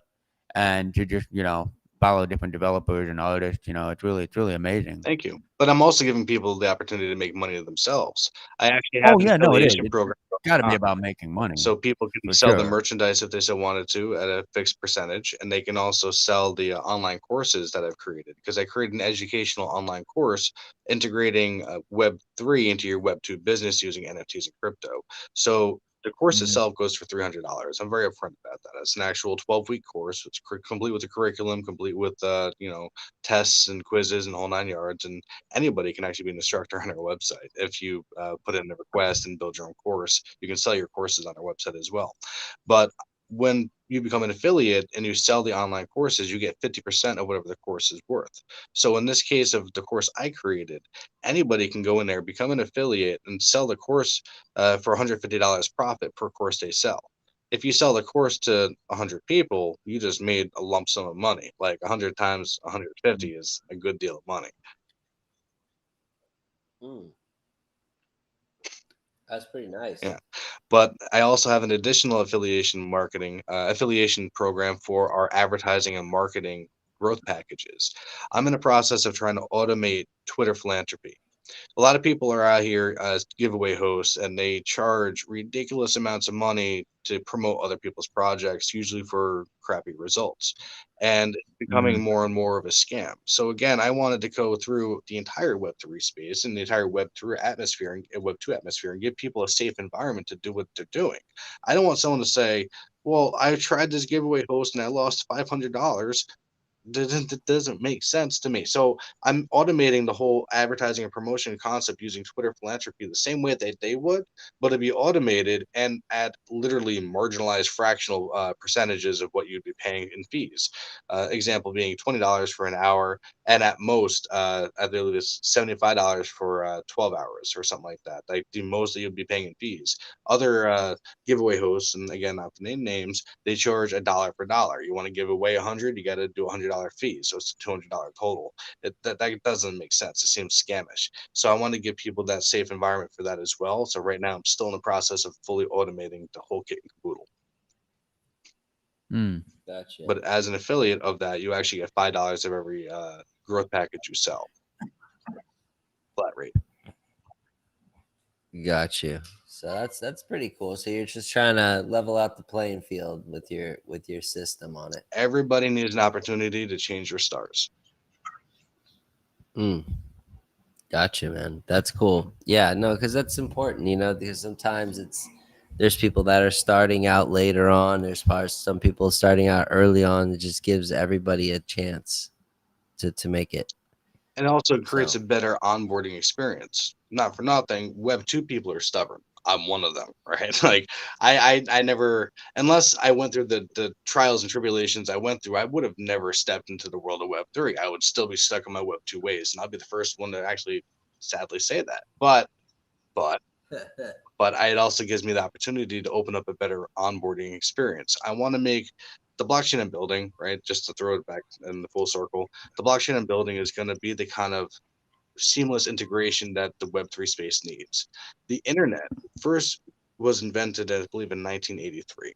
Speaker 2: and to just, you know, follow different developers and artists. You know, it's really amazing.
Speaker 3: Thank you. But I'm also giving people the opportunity to make money themselves. I actually have
Speaker 2: Oh
Speaker 3: an
Speaker 2: yeah, no, it is.
Speaker 3: affiliation
Speaker 2: It's
Speaker 3: program
Speaker 2: got to
Speaker 3: going
Speaker 2: be
Speaker 3: on.
Speaker 2: about making money
Speaker 3: So people can
Speaker 2: for
Speaker 3: sell the
Speaker 2: sure.
Speaker 3: merchandise if they so wanted to at a fixed percentage, and they can also sell the online courses that I've created because I created an educational online course integrating Web3 into your Web2 business using NFTs and crypto. So the course itself goes for $300. I'm very upfront about that. It's an actual 12-week course. It's complete with the curriculum, complete with tests and quizzes and whole 9 yards. And anybody can actually be an instructor on our website. If you put in a request and build your own course, you can sell your courses on our website as well. But when you become an affiliate and you sell the online courses, you get 50% of whatever the course is worth. So in this case of the course I created, anybody can go in there, become an affiliate, and sell the course for $150 profit per course they sell. If you sell the course to 100 people, you just made a lump sum of money. Like 100 times 150 is a good deal of money.
Speaker 1: That's pretty nice.
Speaker 3: Yeah. But I also have an additional affiliation program for our advertising and marketing growth packages. I'm in the process of trying to automate Twitter philanthropy. A lot of people are out here as giveaway hosts and they charge ridiculous amounts of money to promote other people's projects, usually for crappy results. And it's becoming more and more of a scam. So again, I wanted to go through the entire Web3 space and the entire Web3 atmosphere and Web2 atmosphere and give people a safe environment to do what they're doing. I don't want someone to say, well, I tried this giveaway host and I lost $500. That doesn't make sense to me. So I'm automating the whole advertising and promotion concept using Twitter philanthropy the same way that they would, but it'd be automated and at literally marginalized fractional percentages of what you'd be paying in fees. Example being $20 for an hour, and at most, I believe it's $75 for 12 hours or something like that. Like the most that you'd be paying in fees. Other giveaway hosts, and again, not to name names, they charge a dollar per dollar. You want to give away 100, you got to do $100 fee, so it's a $200 total. That doesn't make sense. It seems scamish. So I want to give people that safe environment for that as well. So right now, I'm still in the process of fully automating the whole kit and caboodle.
Speaker 1: Gotcha.
Speaker 3: But as an affiliate of that, you actually get $5 of every growth package you sell, flat rate.
Speaker 1: Got you. So that's pretty cool. So you're just trying to level out the playing field with your system on it.
Speaker 3: Everybody needs an opportunity to change your stars.
Speaker 1: Mm, gotcha, man. That's cool. Yeah, no, because that's important, because sometimes there's people that are starting out later on. There's probably some people starting out early on. It just gives everybody a chance to make it.
Speaker 3: And it also creates
Speaker 1: So
Speaker 3: a better onboarding experience. Not for nothing, Web 2 people are stubborn. I'm one of them, right? Like I never, unless I went through the trials and tribulations I went through, I would have never stepped into the world of Web 3. I would still be stuck in my Web 2 ways, and I'll be the first one to actually sadly say that. But it also gives me the opportunity to open up a better onboarding experience. I want to make the blockchain I'm building, right? Just to throw it back in the full circle, the blockchain I'm building is going to be the kind of seamless integration that the Web3 space needs. The internet first was invented, I believe, in 1983.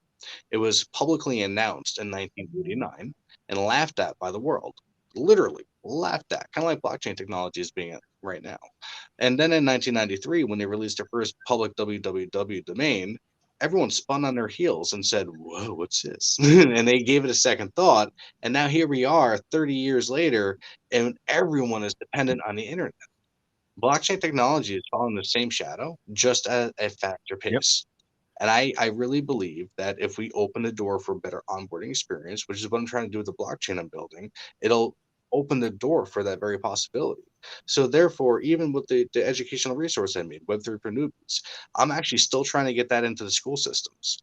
Speaker 3: It was publicly announced in 1989 and laughed at by the world. Literally laughed at, kind of like blockchain technology is being right now. And then in 1993, when they released their first public www domain, everyone spun on their heels and said, "Whoa, what's this?" And they gave it a second thought. And now here we are 30 years later, and everyone is dependent on the internet. Blockchain technology is following the same shadow, just at a faster
Speaker 2: Yep.
Speaker 3: pace. And I really believe that if we open the door for a better onboarding experience, which is what I'm trying to do with the blockchain I'm building, it'll open the door for that very possibility. So therefore, even with the educational resource I made, Web3 for Newbies, I'm actually still trying to get that into the school systems.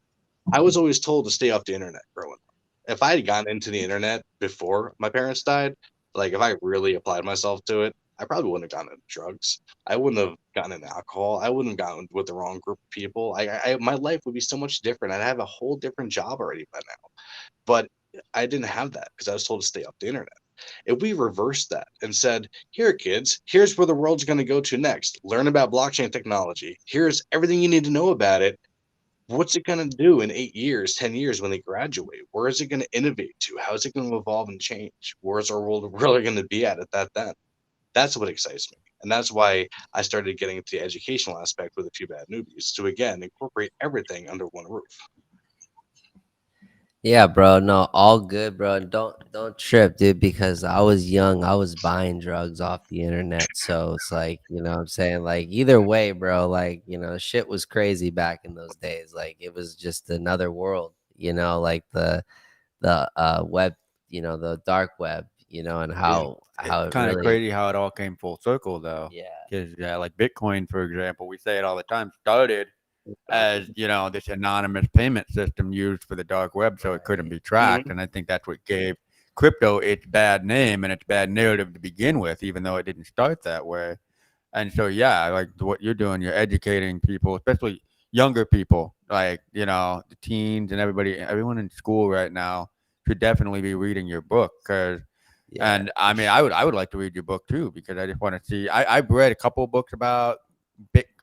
Speaker 3: I was always told to stay off the internet growing up. If I had gotten into the internet before my parents died, like if I really applied myself to it, I probably wouldn't have gotten into drugs. I wouldn't have gotten into alcohol. I wouldn't have gotten with the wrong group of people. My life would be so much different. I'd have a whole different job already by now. But I didn't have that because I was told to stay off the internet. If we reversed that and said, here, kids, here's where the world's going to go to next. Learn about blockchain technology. Here's everything you need to know about it. What's it going to do in 8 years, 10 years when they graduate? Where is it going to innovate to? How is it going to evolve and change? Where's our world really going to be at that then? That's what excites me. And that's why I started getting into the educational aspect with A Few Bad Newbies to, again, incorporate everything under one roof.
Speaker 1: yeah, bro. No, all good, bro. Don't trip, dude, because I was young. I was buying drugs off the internet. So it's like, what I'm saying? Like either way, bro, like, shit was crazy back in those days. Like it was just another world, like the web, the dark web, and
Speaker 3: Yeah.
Speaker 1: how
Speaker 2: It's
Speaker 1: it
Speaker 2: kind of
Speaker 1: really
Speaker 2: crazy how it all came full circle, though.
Speaker 1: yeah.
Speaker 2: Because like Bitcoin, for example, we say it all the time, started as this anonymous payment system used for the dark web, so it couldn't
Speaker 1: Right.
Speaker 2: be tracked.
Speaker 3: Mm-hmm.
Speaker 2: And I think that's what gave crypto its bad name and its bad narrative to begin with, even though it didn't start that way. And so, yeah, like what you're doing, you're educating people, especially younger people, like the teens and everyone in school right now should definitely be reading your book. Because
Speaker 1: Yeah,
Speaker 2: and
Speaker 1: for
Speaker 2: I mean,
Speaker 1: sure.
Speaker 2: I would like to read your book too, because I just want to see. I've read a couple of books about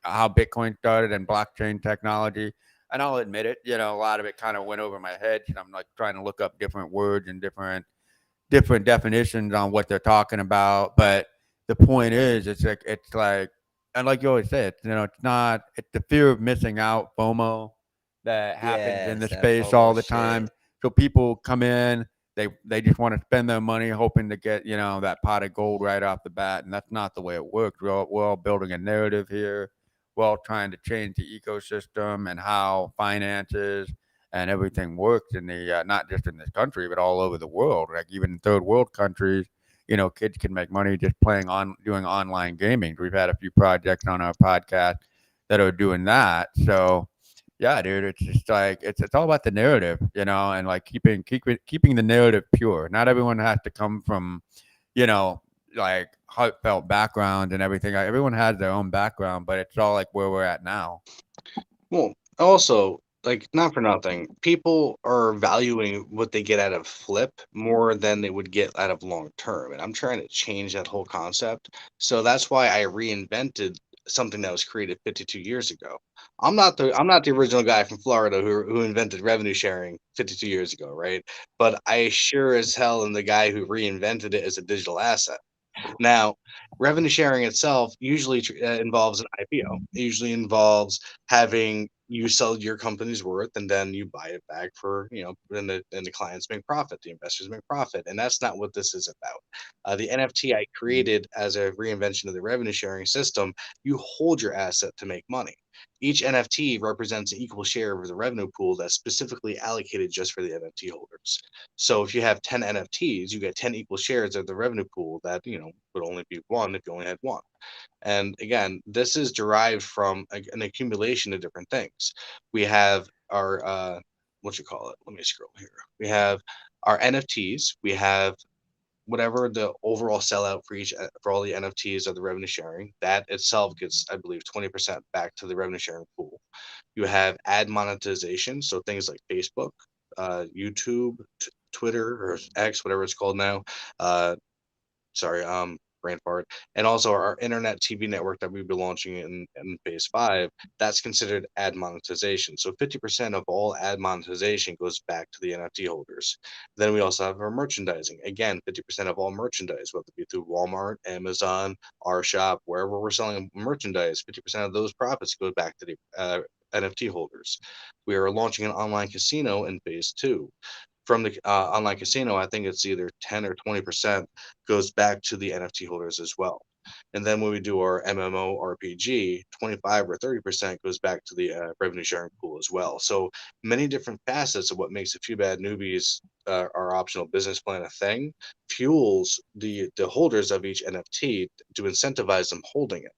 Speaker 2: how Bitcoin started and blockchain technology, and I'll admit it. A lot of it kind of went over my head, and I'm like trying to look up different words and different definitions on what they're talking about. But the point is, it's like, and like you always say, it's not. It's the fear of missing out, FOMO, that happens in
Speaker 1: Yes,
Speaker 2: the
Speaker 1: that
Speaker 2: space
Speaker 1: FOMO
Speaker 2: all the
Speaker 1: shit.
Speaker 2: time. So people come in, they just want to spend their money hoping to get that pot of gold right off the bat, and that's not the way it works. We're all building a narrative here. We're all trying to change the ecosystem and how finances and everything works in the not just in this country but all over the world. Like even in third world countries, kids can make money just playing on doing online gaming. We've had a few projects on our podcast that are doing that. So yeah, dude, it's just like it's all about the narrative, and like keeping the narrative pure. Not everyone has to come from, like heartfelt background and everything. Like, everyone has their own background, but it's all like where we're at now.
Speaker 3: Well, also, like, not for nothing, people are valuing what they get out of flip more than they would get out of long term. And I'm trying to change that whole concept. So that's why I reinvented something that was created 52 years ago. I'm not the original guy from Florida who invented revenue sharing 52 years ago, right? But I sure as hell am the guy who reinvented it as a digital asset. Now, revenue sharing itself usually involves an IPO. It usually involves having you sell your company's worth and then you buy it back for, and the clients make profit, the investors make profit. And that's not what this is about. The NFT I created as a reinvention of the revenue sharing system, you hold your asset to make money. Each NFT represents an equal share of the revenue pool that's specifically allocated just for the NFT holders. So if you have 10 NFTs, you get 10 equal shares of the revenue pool that, would only be one if you only had one. And again, this is derived from an accumulation of different things. We have our, what you call it? Let me scroll here. We have our NFTs. We have whatever the overall sellout for all the NFTs or the revenue sharing. That itself gets, I believe, 20% back to the revenue sharing pool. You have ad monetization, so things like Facebook, YouTube, Twitter, or X, whatever it's called now. Sorry, brain fart. And also our internet TV network that we'll be launching in phase 5, that's considered ad monetization. So 50% of all ad monetization goes back to the NFT holders. Then we also have our merchandising. Again, 50% of all merchandise, whether it be through Walmart, Amazon, our shop, wherever we're selling merchandise, 50% of those profits go back to the NFT holders. We are launching an online casino in phase 2. From the online casino, I think it's either 10 or 20% goes back to the NFT holders as well. And then when we do our MMO RPG, 25 or 30% goes back to the revenue sharing pool as well. So many different facets of what makes A Few Bad Newbies, our optional business plan, a thing, fuels the holders of each NFT to incentivize them holding it.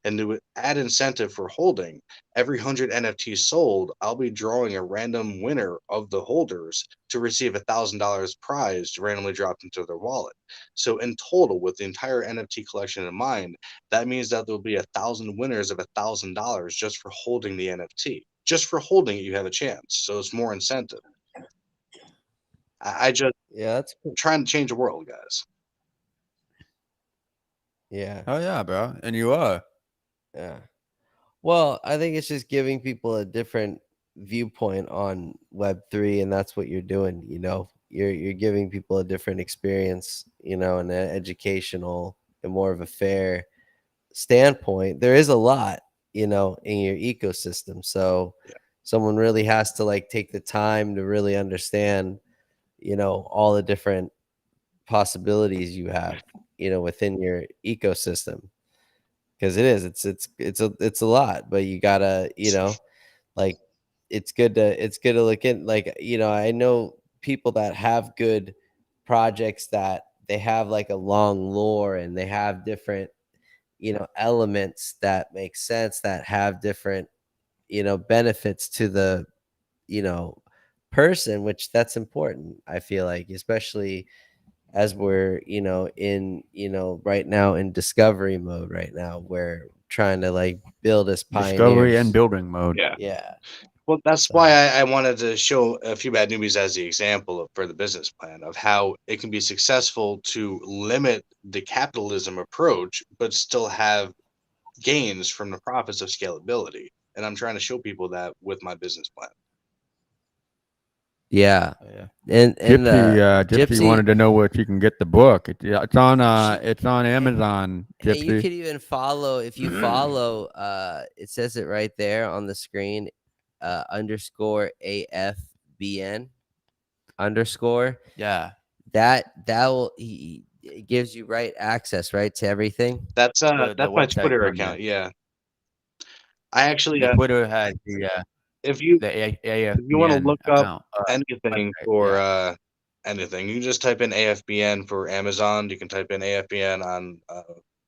Speaker 3: And to add incentive for holding, every 100 NFTs sold, I'll be drawing a random winner of the holders to receive $1,000 prize randomly dropped into their wallet. So in total, with the entire NFT collection in mind, that means that there'll be 1,000 winners of $1,000 just for holding the NFT. Just for holding it, you have a chance. So it's more incentive. I just
Speaker 1: that's
Speaker 3: trying to change the world, guys.
Speaker 1: yeah,
Speaker 2: Oh yeah, bro, and you are.
Speaker 1: yeah. Well, I think it's just giving people a different viewpoint on Web3, and that's what you're doing. You're giving people a different experience, and an educational and more of a fair standpoint. There is a lot, in your ecosystem. So
Speaker 3: Yeah.
Speaker 1: someone really has to like take the time to really understand, all the different possibilities you have, within your ecosystem. Because it's a lot, but you gotta, like it's good to look in, like, I know people that have good projects that they have like a long lore and they have different, elements that make sense, that have different, benefits to the, you know person, which that's important, I feel like, especially as we're, right now in discovery mode. Right now we're trying to like build as
Speaker 2: Discovery and
Speaker 1: pioneers.
Speaker 2: building mode.
Speaker 3: Yeah.
Speaker 1: Yeah.
Speaker 3: Well, that's why
Speaker 1: So
Speaker 3: I wanted to show A Few Bad Newbies as the example for the business plan of how it can be successful to limit the capitalism approach, but still have gains from the profits of scalability. And I'm trying to show people that with my business plan.
Speaker 1: yeah.
Speaker 2: Oh, yeah.
Speaker 1: And
Speaker 2: Gypsy wanted to know where she can get the book. It's on Amazon.
Speaker 1: and you
Speaker 2: Gypsy.
Speaker 1: could even follow, if you follow, it says it right there on the screen, underscore AFBN underscore.
Speaker 2: Yeah.
Speaker 1: That will, it gives you right access, right, to everything.
Speaker 3: That's
Speaker 2: The
Speaker 3: my
Speaker 2: website's
Speaker 3: Twitter
Speaker 2: on there.
Speaker 3: account. Yeah, I actually
Speaker 2: The Twitter has the
Speaker 3: if you
Speaker 2: the
Speaker 3: if you want to
Speaker 2: AFBN
Speaker 3: look up
Speaker 2: account
Speaker 3: anything
Speaker 2: website.
Speaker 3: for
Speaker 2: Yeah.
Speaker 3: anything, you just type in AFBN for Amazon. You can type in AFBN on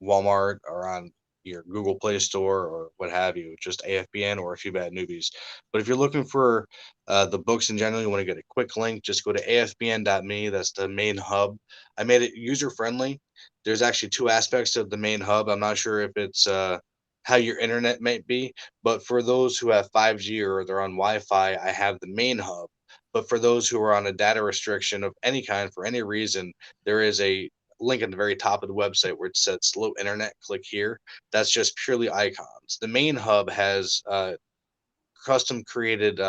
Speaker 3: Walmart or on your Google Play Store or what have you. Just AFBN or A Few Bad Newbies. But if you're looking for the books in general, you want to get a quick link, just go to afbn.me. That's the main hub. I made it user friendly. There's actually two aspects of the main hub. I'm not sure if it's how your internet might be, but for those who have 5G or they're on Wi-Fi, I have the main hub. But for those who are on a data restriction of any kind for any reason, there is a link at the very top of the website where it says slow internet. Click here. That's just purely icons. The main hub has custom created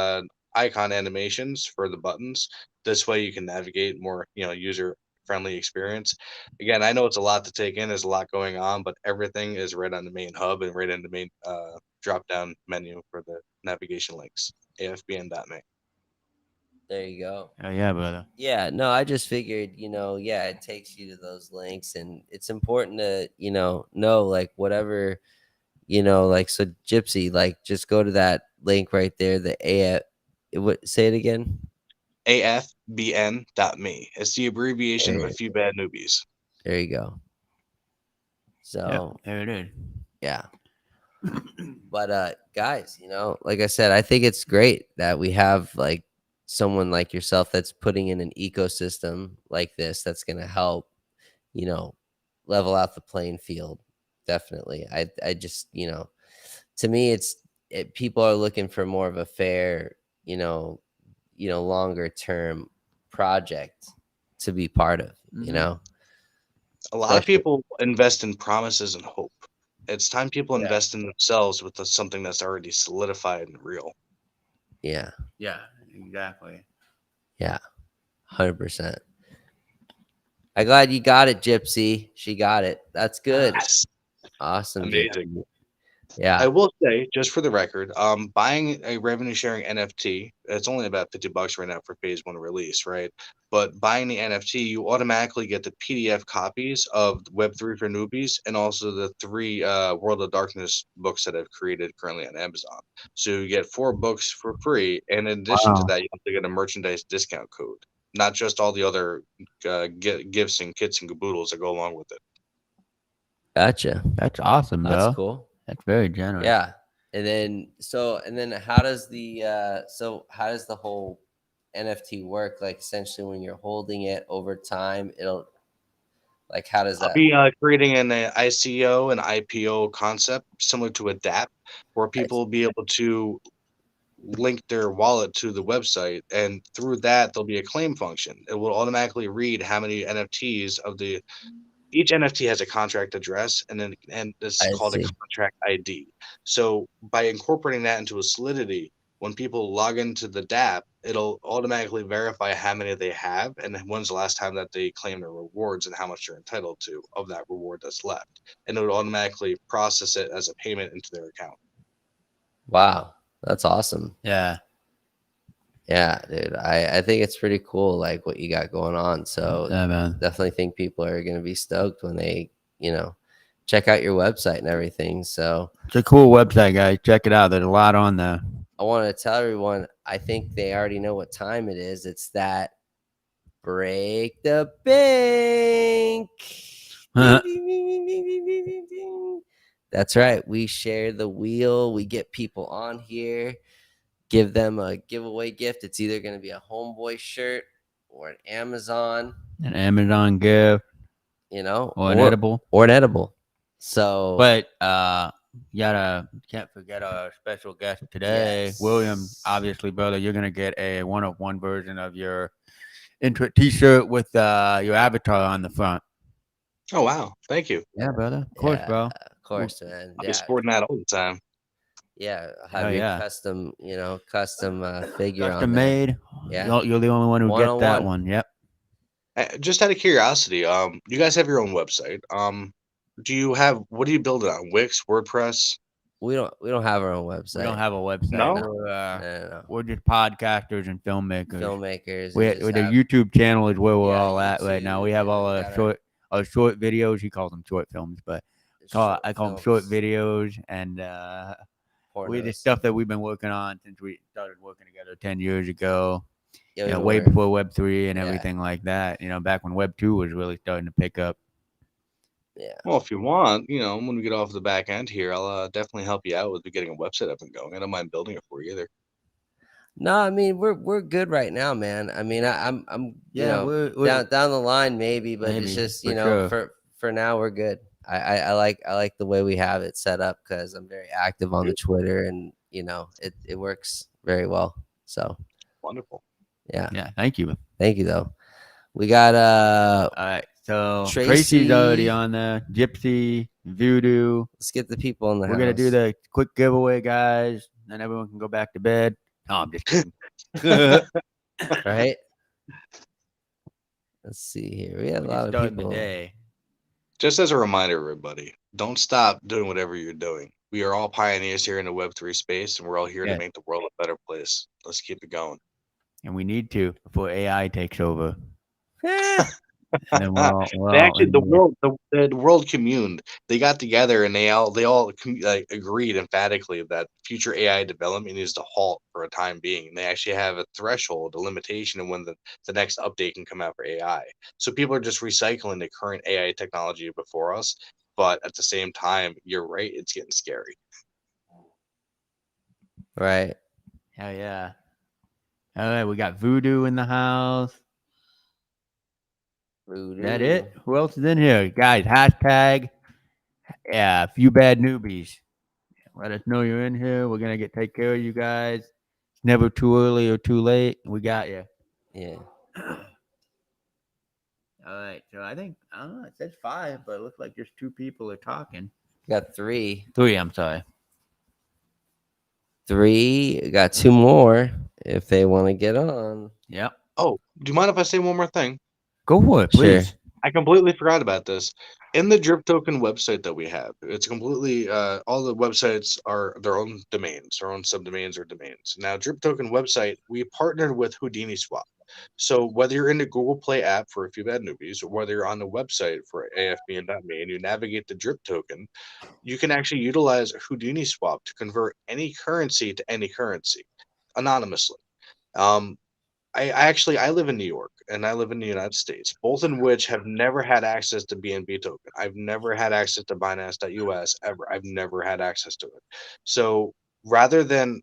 Speaker 3: icon animations for the buttons. This way you can navigate more, user friendly experience. Again, I know it's a lot to take in. There's a lot going on, but everything is right on the main hub and right in the main drop down menu for the navigation links. afbn.me.
Speaker 1: There you go.
Speaker 2: Oh yeah, brother.
Speaker 1: Yeah, no, I just figured, yeah, it takes you to those links, and it's important to, know like whatever, like, so Gypsy, like, just go to that link right there, the what, say it again?
Speaker 3: afbn.me. It's the abbreviation of A Few Bad Newbies.
Speaker 1: There you go. So
Speaker 2: there it is.
Speaker 1: yeah. But guys, like I said, I think it's great that we have like someone like yourself that's putting in an ecosystem like this that's going to help, level out the playing field. Definitely. I just, to me, people are looking for more of a fair, longer term project to be part of,
Speaker 3: A lot of people invest in promises and hope. It's time people invest in themselves with something that's already solidified and real.
Speaker 1: Yeah.
Speaker 2: Yeah, exactly.
Speaker 1: Yeah. 100%. I'm glad you got it, Gypsy. She got it. That's good.
Speaker 3: Yes.
Speaker 1: Awesome.
Speaker 3: Amazing.
Speaker 1: Gypsy. Yeah.
Speaker 3: I will say, just for the record, buying a revenue sharing NFT, it's only about $50 right now for phase 1 release, right? But buying the NFT, you automatically get the PDF copies of Web3 for Newbies and also the 3 World of Darkness books that I've created currently on Amazon. So you get 4 books for free, and in addition to that, you have to get a merchandise discount code, not just all the other gifts and kits and caboodles that go along with it.
Speaker 1: Gotcha.
Speaker 2: That's awesome, bro.
Speaker 1: That's cool.
Speaker 2: That's very generous.
Speaker 1: Yeah. And then how does the whole NFT work? Like, essentially, when you're holding it over time, it'll, like, how does that?
Speaker 3: I'll be creating an ICO and IPO concept similar to a DApp, where people will be able to link their wallet to the website, and through that there'll be a claim function. It will automatically read how many NFTs each NFT has a contract address, and it's called a contract ID. So by incorporating that into a Solidity, when people log into the DApp, it'll automatically verify how many they have and when's the last time that they claim their rewards and how much they're entitled to of that reward that's left. And it would automatically process it as a payment into their account.
Speaker 1: Wow, that's awesome.
Speaker 2: Yeah.
Speaker 1: Yeah, dude. I think it's pretty cool, like, what you got going on. So
Speaker 2: yeah, man.
Speaker 1: Definitely think people are going to be stoked when they, check out your website and everything. So
Speaker 2: it's a cool website, guys. Check it out. There's a lot on there.
Speaker 1: I want to tell everyone, I think they already know what time it is. It's that break the bank. That's right. We share the wheel. We get people on here, give them a giveaway gift. It's either going to be a Homeboi shirt or an Amazon
Speaker 2: gift, or an edible.
Speaker 1: So,
Speaker 2: but can't forget our special guest today, yes. William. Obviously, brother, you're gonna get a 1-of-1 version of your intro T-shirt with your avatar on the front.
Speaker 3: Oh wow! Thank you.
Speaker 2: Yeah, brother. Of course, bro.
Speaker 1: Of course, man.
Speaker 3: I'll be sporting that all the time.
Speaker 1: Yeah, have your custom, figure
Speaker 2: custom made. Yeah, you're the only one who gets that one. Yep.
Speaker 3: Just out of curiosity, you guys have your own website. What do you build it on? Wix, WordPress?
Speaker 1: We don't have our own website.
Speaker 2: We don't have a website.
Speaker 3: No?
Speaker 2: No. We're just podcasters and filmmakers.
Speaker 1: We
Speaker 2: the YouTube channel is where we're all at right now. We have all our short videos. He calls them short films, but I call them short videos, and the
Speaker 1: pornos.
Speaker 2: stuff that we've been working on since we started working together 10 years ago.
Speaker 1: Yeah,
Speaker 2: Way before Web3 and
Speaker 1: Yeah.
Speaker 2: everything like that. Back when Web2 was really starting to pick up.
Speaker 1: Yeah.
Speaker 3: Well, if you want, when we get off the back end here, I'll definitely help you out with getting a website up and going. I don't mind building it for you either.
Speaker 1: No, I mean we're good right now, man. I mean I'm
Speaker 2: we're
Speaker 1: down the line maybe, but it's just
Speaker 2: sure.
Speaker 1: for now we're good. I like the way we have it set up because I'm very active on the Twitter and it works very well. So
Speaker 3: wonderful.
Speaker 1: Yeah.
Speaker 2: Thank you
Speaker 1: though. We got
Speaker 2: all right. So Tracy's already on there. Gypsy, Voodoo.
Speaker 1: Let's get the people in the
Speaker 2: We're
Speaker 1: house.
Speaker 2: gonna do the quick giveaway, guys. Then everyone can go back to bed. No, I'm just kidding.
Speaker 1: Right? Let's see here. We have a lot of people.
Speaker 2: The day.
Speaker 3: Just as a reminder, everybody, don't stop doing whatever you're doing. We are all pioneers here in the Web3 space, and we're all here to make the world a better place. Let's keep it going.
Speaker 2: And we need to before AI takes over.
Speaker 3: And then the world communed. They got together and they all agreed emphatically that future AI development needs to halt for a time being. And they actually have a threshold, a limitation of when the next update can come out for AI. So people are just recycling the current AI technology before us. But at the same time, you're right, it's getting scary.
Speaker 1: Right.
Speaker 2: Hell yeah. All right, we got Voodoo in the house.
Speaker 1: Voodoo.
Speaker 2: That it? Who else is in here? Guys, hashtag A Few Bad Newbies. Let us know you're in here. We're going to take care of you guys. It's never too early or too late. We got you.
Speaker 1: Yeah.
Speaker 2: All right. So I think, I don't know, it says 5, but it looks like just 2 people are talking.
Speaker 1: Got 3.
Speaker 2: 3, I'm sorry.
Speaker 1: 3. Got 2 more if they want to get on.
Speaker 2: Yep.
Speaker 3: Oh, do you mind if I say one more thing?
Speaker 2: Go for it, please.
Speaker 1: Sure.
Speaker 3: I completely forgot about this. In the Drip Token website that we have, it's completely all the websites are their own domains, their own subdomains or domains. Now, Drip Token website, we partnered with Houdini Swap. So whether you're in the Google Play app for A Few Bad Newbies, or whether you're on the website for afbn.me and you navigate the Drip Token, you can actually utilize Houdini Swap to convert any currency to any currency anonymously. I live in New York and I live in the United States, both in which have never had access to BNB token. I've never had access to Binance.us ever. I've never had access to it. So rather than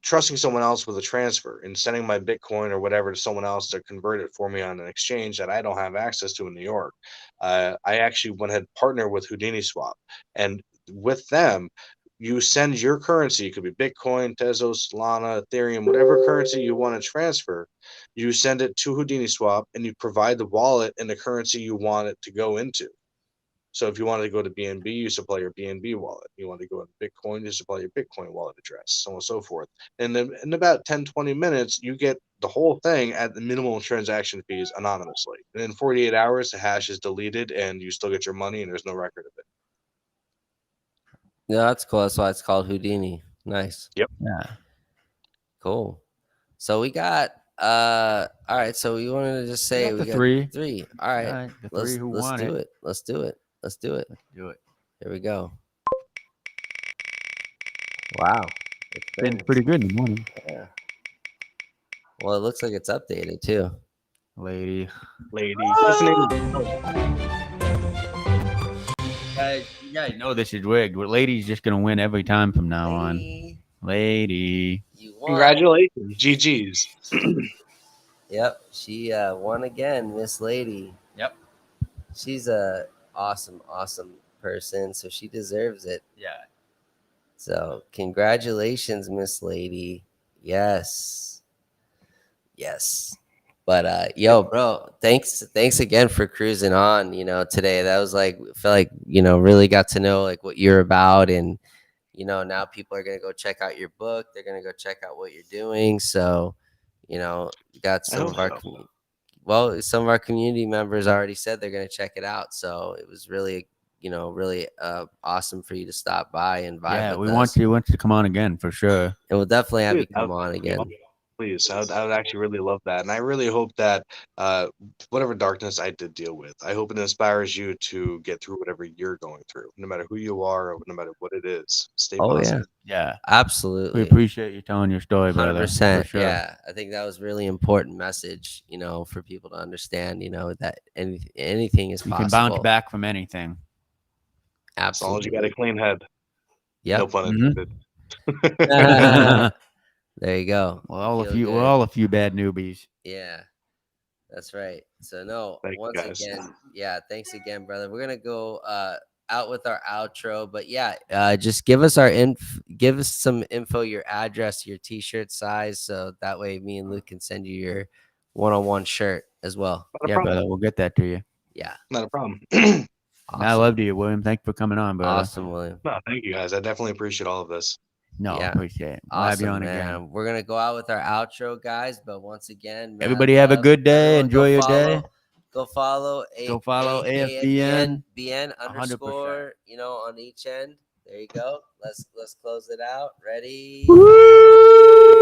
Speaker 3: trusting someone else with a transfer and sending my Bitcoin or whatever to someone else to convert it for me on an exchange that I don't have access to in New York, I actually went ahead and partnered with Houdini Swap. And with them, you send your currency, it could be Bitcoin, Tezos, Solana, Ethereum, whatever currency you want to transfer, you send it to Houdini Swap and you provide the wallet and the currency you want it to go into. So if you wanted to go to BNB, you supply your BNB wallet. You want to go to Bitcoin, you supply your Bitcoin wallet address, so on and so forth. And then in about 10, 20 minutes, you get the whole thing at the minimal transaction fees anonymously. And in 48 hours, the hash is deleted and you still get your money and there's no record of it.
Speaker 1: Yeah, that's cool. That's why it's called Houdini. Nice.
Speaker 3: Yep.
Speaker 2: Yeah.
Speaker 1: Cool. So we got all right. So we wanted to just say we got
Speaker 2: 3.
Speaker 1: 3. All right.
Speaker 2: All right, the 3 who want
Speaker 1: do it. Let's do it.
Speaker 2: Let's do it.
Speaker 1: Here we go. Wow.
Speaker 2: It's been pretty good in the morning.
Speaker 1: Yeah. Well, it looks like it's updated too.
Speaker 2: Lady. Guys, you guys know this is rigged. Lady's just gonna win every time from now on. Lady.
Speaker 1: You won.
Speaker 3: Congratulations. GG's.
Speaker 1: Yep. She won again, Miss Lady.
Speaker 2: Yep.
Speaker 1: She's a awesome person, so she deserves it.
Speaker 2: Yeah.
Speaker 1: So congratulations, Miss Lady. Yes. But yo, bro, thanks again for cruising on, today. That was I feel like, really got to know what you're about, and now people are gonna go check out your book. They're gonna go check out what you're doing. So, you got some of our community members already said they're gonna check it out. So it was really awesome for you to stop by and vibe with us.
Speaker 2: We want you to come on again for sure.
Speaker 1: And we'll definitely have you come on again.
Speaker 3: please. I would actually really love that, and I really hope that whatever darkness I did deal with, I hope it inspires you to get through whatever you're going through, no matter who you are or no matter what it is. Stay
Speaker 1: Oh
Speaker 3: positive.
Speaker 2: Yeah. We
Speaker 1: absolutely.
Speaker 2: appreciate you telling your story, brother. For
Speaker 1: 100%.
Speaker 2: sure.
Speaker 1: Yeah. I think that was really important message, for people to understand, that anything is
Speaker 2: You can bounce
Speaker 1: possible.
Speaker 2: back from anything.
Speaker 3: As long as you got a
Speaker 1: Absolutely.
Speaker 3: clean head. No
Speaker 1: Yep.
Speaker 3: pun
Speaker 2: Mhm.
Speaker 3: intended.
Speaker 1: There you go.
Speaker 2: We're all
Speaker 1: Feel good.
Speaker 2: a few bad newbies.
Speaker 1: Yeah. That's right. So no,
Speaker 3: Thank you,
Speaker 1: once
Speaker 3: guys.
Speaker 1: again, yeah, thanks again, brother. We're gonna go out with our outro, but yeah, just give us give us some info, your address, your t-shirt size, so that way me and Luke can send you your one-on-one shirt as well.
Speaker 3: Not a
Speaker 2: Yeah,
Speaker 3: problem.
Speaker 2: brother. We'll get that to you.
Speaker 1: Yeah,
Speaker 3: Not a problem.
Speaker 2: I
Speaker 1: awesome,
Speaker 2: love you, William. Thanks for coming on, brother.
Speaker 1: awesome, William.
Speaker 3: No, thank you guys. I definitely appreciate all of this.
Speaker 2: No,
Speaker 1: Yeah.
Speaker 2: appreciate it. We'll have you
Speaker 1: Awesome,
Speaker 2: on
Speaker 1: man.
Speaker 2: again.
Speaker 1: We're gonna go out with our outro, guys. But once again, man,
Speaker 2: Everybody have a good day.
Speaker 1: everyone
Speaker 2: Enjoy your day.
Speaker 1: Go follow
Speaker 2: Go follow
Speaker 1: AFBN
Speaker 2: AFBN.
Speaker 1: underscore, on each end. There you go. Let's close it out. Ready?
Speaker 2: Woo!